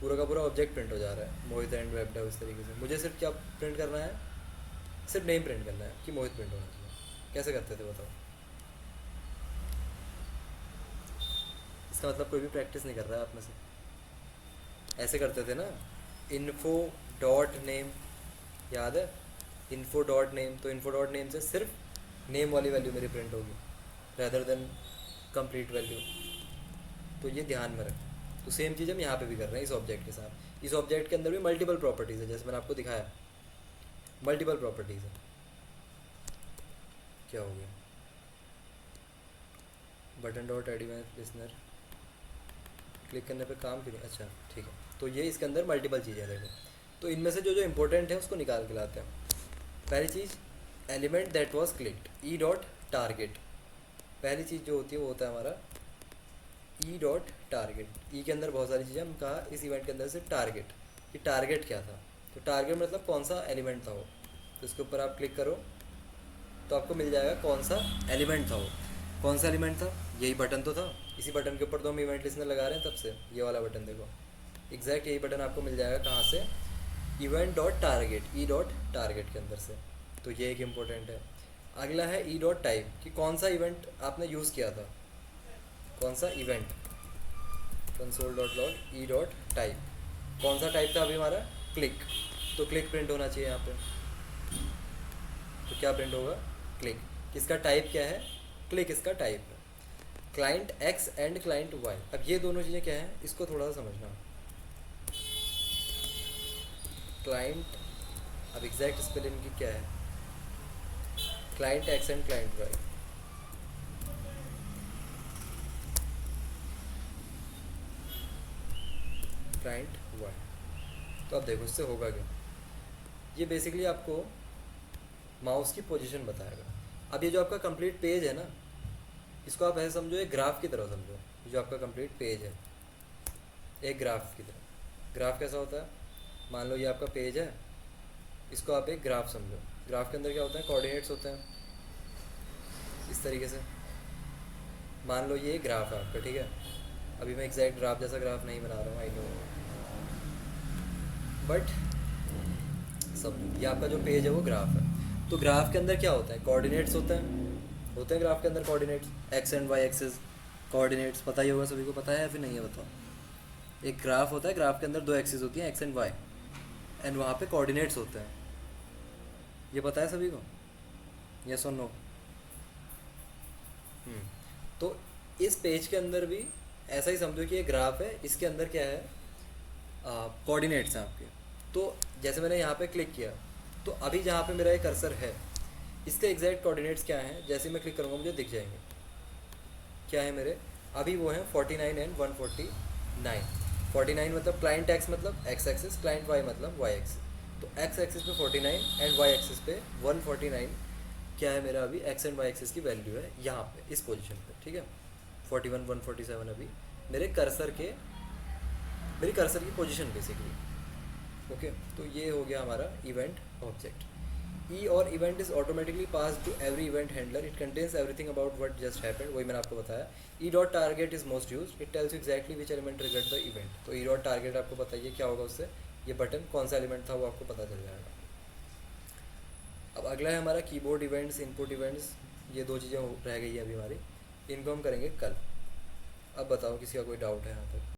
[SPEAKER 1] पूरा का पूरा ऑब्जेक्ट प्रिंट हो जा रहा है, मोहित एंड वेब डेव इस तरीके से। मुझे सिर्फ क्या प्रिंट करना है, सिर्फ नेम प्रिंट करना है कि मोहित प्रिंट होना चाहिए। कैसे करते थे बताओ। इसका मतलब कोई भी प्रैक्टिस नहीं कर रहा है आप में से, ऐसे करते थे ना, इन्फो डॉट नेम, याद है इन्फो डॉट नेम, तो इन्फो डॉट नेम से सिर्फ नेम वाली वैल्यू मेरी प्रिंट होगी रैदर देन कंप्लीट वैल्यू, तो ये ध्यान में रख। तो सेम चीज़ हम यहाँ पे भी कर रहे हैं इस ऑब्जेक्ट के साथ। इस ऑब्जेक्ट के अंदर भी मल्टीपल प्रॉपर्टीज़ है, जैसे मैंने आपको दिखाया मल्टीपल प्रॉपर्टीज़ है। क्या हो गया, button dot add event listener click करने पे काम क्यों नहीं, अच्छा ठीक है। तो ये इसके अंदर मल्टीपल चीज़ें देखो, तो इनमें से जो जो इंपॉर्टेंट है उसको निकाल के लाते हैं। पहली चीज़ element that was clicked, e dot target. पहली चीज़ जो होती है वो होता है हमारा ई डॉट टारगेट। ई के अंदर बहुत सारी चीज़ें, हम कहा इस इवेंट के अंदर से टारगेट, कि टारगेट क्या था, तो टारगेट मतलब कौन सा एलिमेंट था वो। तो इसके ऊपर आप क्लिक करो तो आपको मिल जाएगा कौन सा एलिमेंट था वो। कौन सा एलिमेंट था, यही बटन तो था, इसी बटन के ऊपर तो हम इवेंट लिस्नर लगा रहे हैं तब से। ये वाला बटन देखो, एग्जैक्ट यही बटन आपको मिल जाएगा कहाँ से, इवेंट डॉट टारगेट, ई डॉट टारगेट के अंदर से। तो ये एक इम्पोर्टेंट है। अगला है ई डॉट टाइप, कि कौन सा इवेंट आपने यूज़ किया था, कौन सा event, console dot log E dot type, कौन सा टाइप था अभी हमारा, क्लिक, तो क्लिक प्रिंट होना चाहिए यहाँ पे। तो क्या प्रिंट होगा, क्लिक। इसका टाइप क्या है, क्लिक इसका टाइप है। Client x and client y, अब ये दोनों चीज़ें क्या हैं इसको थोड़ा सा समझना। क्लाइंट, अब एग्जैक्ट स्पेलिंग की क्या है, client x and client Y. Client Y, तो अब देखो इससे होगा क्या, ये बेसिकली आपको माउस की पोजीशन बताएगा। अब ये जो आपका कंप्लीट पेज है ना, इसको आप ऐसे समझो एक ग्राफ की तरह समझो। जो आपका कंप्लीट पेज है एक ग्राफ की तरह। ग्राफ कैसा होता है, मान लो ये आपका पेज है, इसको आप एक ग्राफ समझो। ग्राफ के अंदर क्या होता है, कोऑर्डिनेट्स होते हैं इस तरीके से। मान लो ये ग्राफ है आपका, ठीक है। अभी मैं एग्जैक्ट ग्राफ जैसा ग्राफ नहीं बना रहा हूँ, आई नो, बट सब ये आपका जो पेज है वो ग्राफ है। तो ग्राफ के अंदर क्या होता है, कोऑर्डिनेट्स होते हैं ग्राफ के अंदर coordinates, X and Y axis coordinates, पता ही होगा सभी को, पता है या फिर नहीं है बताओ। एक ग्राफ होता है, ग्राफ के अंदर दो एक्सिस होती हैं एक्स एंड वाई, एंड वहाँ पे कोऑर्डिनेट्स होते हैं। ये पता है सभी को, यस और नो। तो इस पेज के अंदर भी ऐसा ही समझो कि ये ग्राफ है, इसके अंदर क्या है, कोऑर्डिनेट्स हैं आपके। तो जैसे मैंने यहाँ पे क्लिक किया, तो अभी जहाँ पे मेरा ये कर्सर है इसके एग्जैक्ट कोऑर्डिनेट्स क्या हैं, जैसे मैं क्लिक करूँगा मुझे दिख जाएंगे। क्या है मेरे, अभी वो हैं 49 एंड 149। 49 मतलब क्लाइंट एक्स मतलब एक्स एक्सिस, क्लाइंट वाई मतलब वाई एक्सिस। तो एक्स एक्सिस पे 49 एंड वाई एक्सिस पे 149 क्या है मेरा, अभी एक्स एंड वाई एक्सिस की वैल्यू है यहाँ पे इस पोजीशन पे, ठीक है। 41 147 अभी मेरे कर्सर की पोजीशन बेसिकली। ओके, तो ये हो गया हमारा इवेंट ऑब्जेक्ट। ई और event is automatically pass to every event handler, it contains everything about what just happened, वही मैंने आपको बताया। E dot target is most use, it tells you exactly which element triggered the event. तो e dot target आपको बताइए क्या होगा उससे, ये बटन कौन सा एलिमेंट था वो आपको पता चल जाएगा। अब अगला है हमारा कीबोर्ड इवेंट्स, इनपुट इवेंट्स। ये दो चीज़ें रह गई है अभी हमारी, इनको हम करेंगे कल। अब बताओ किसी का कोई डाउट है यहाँ पर।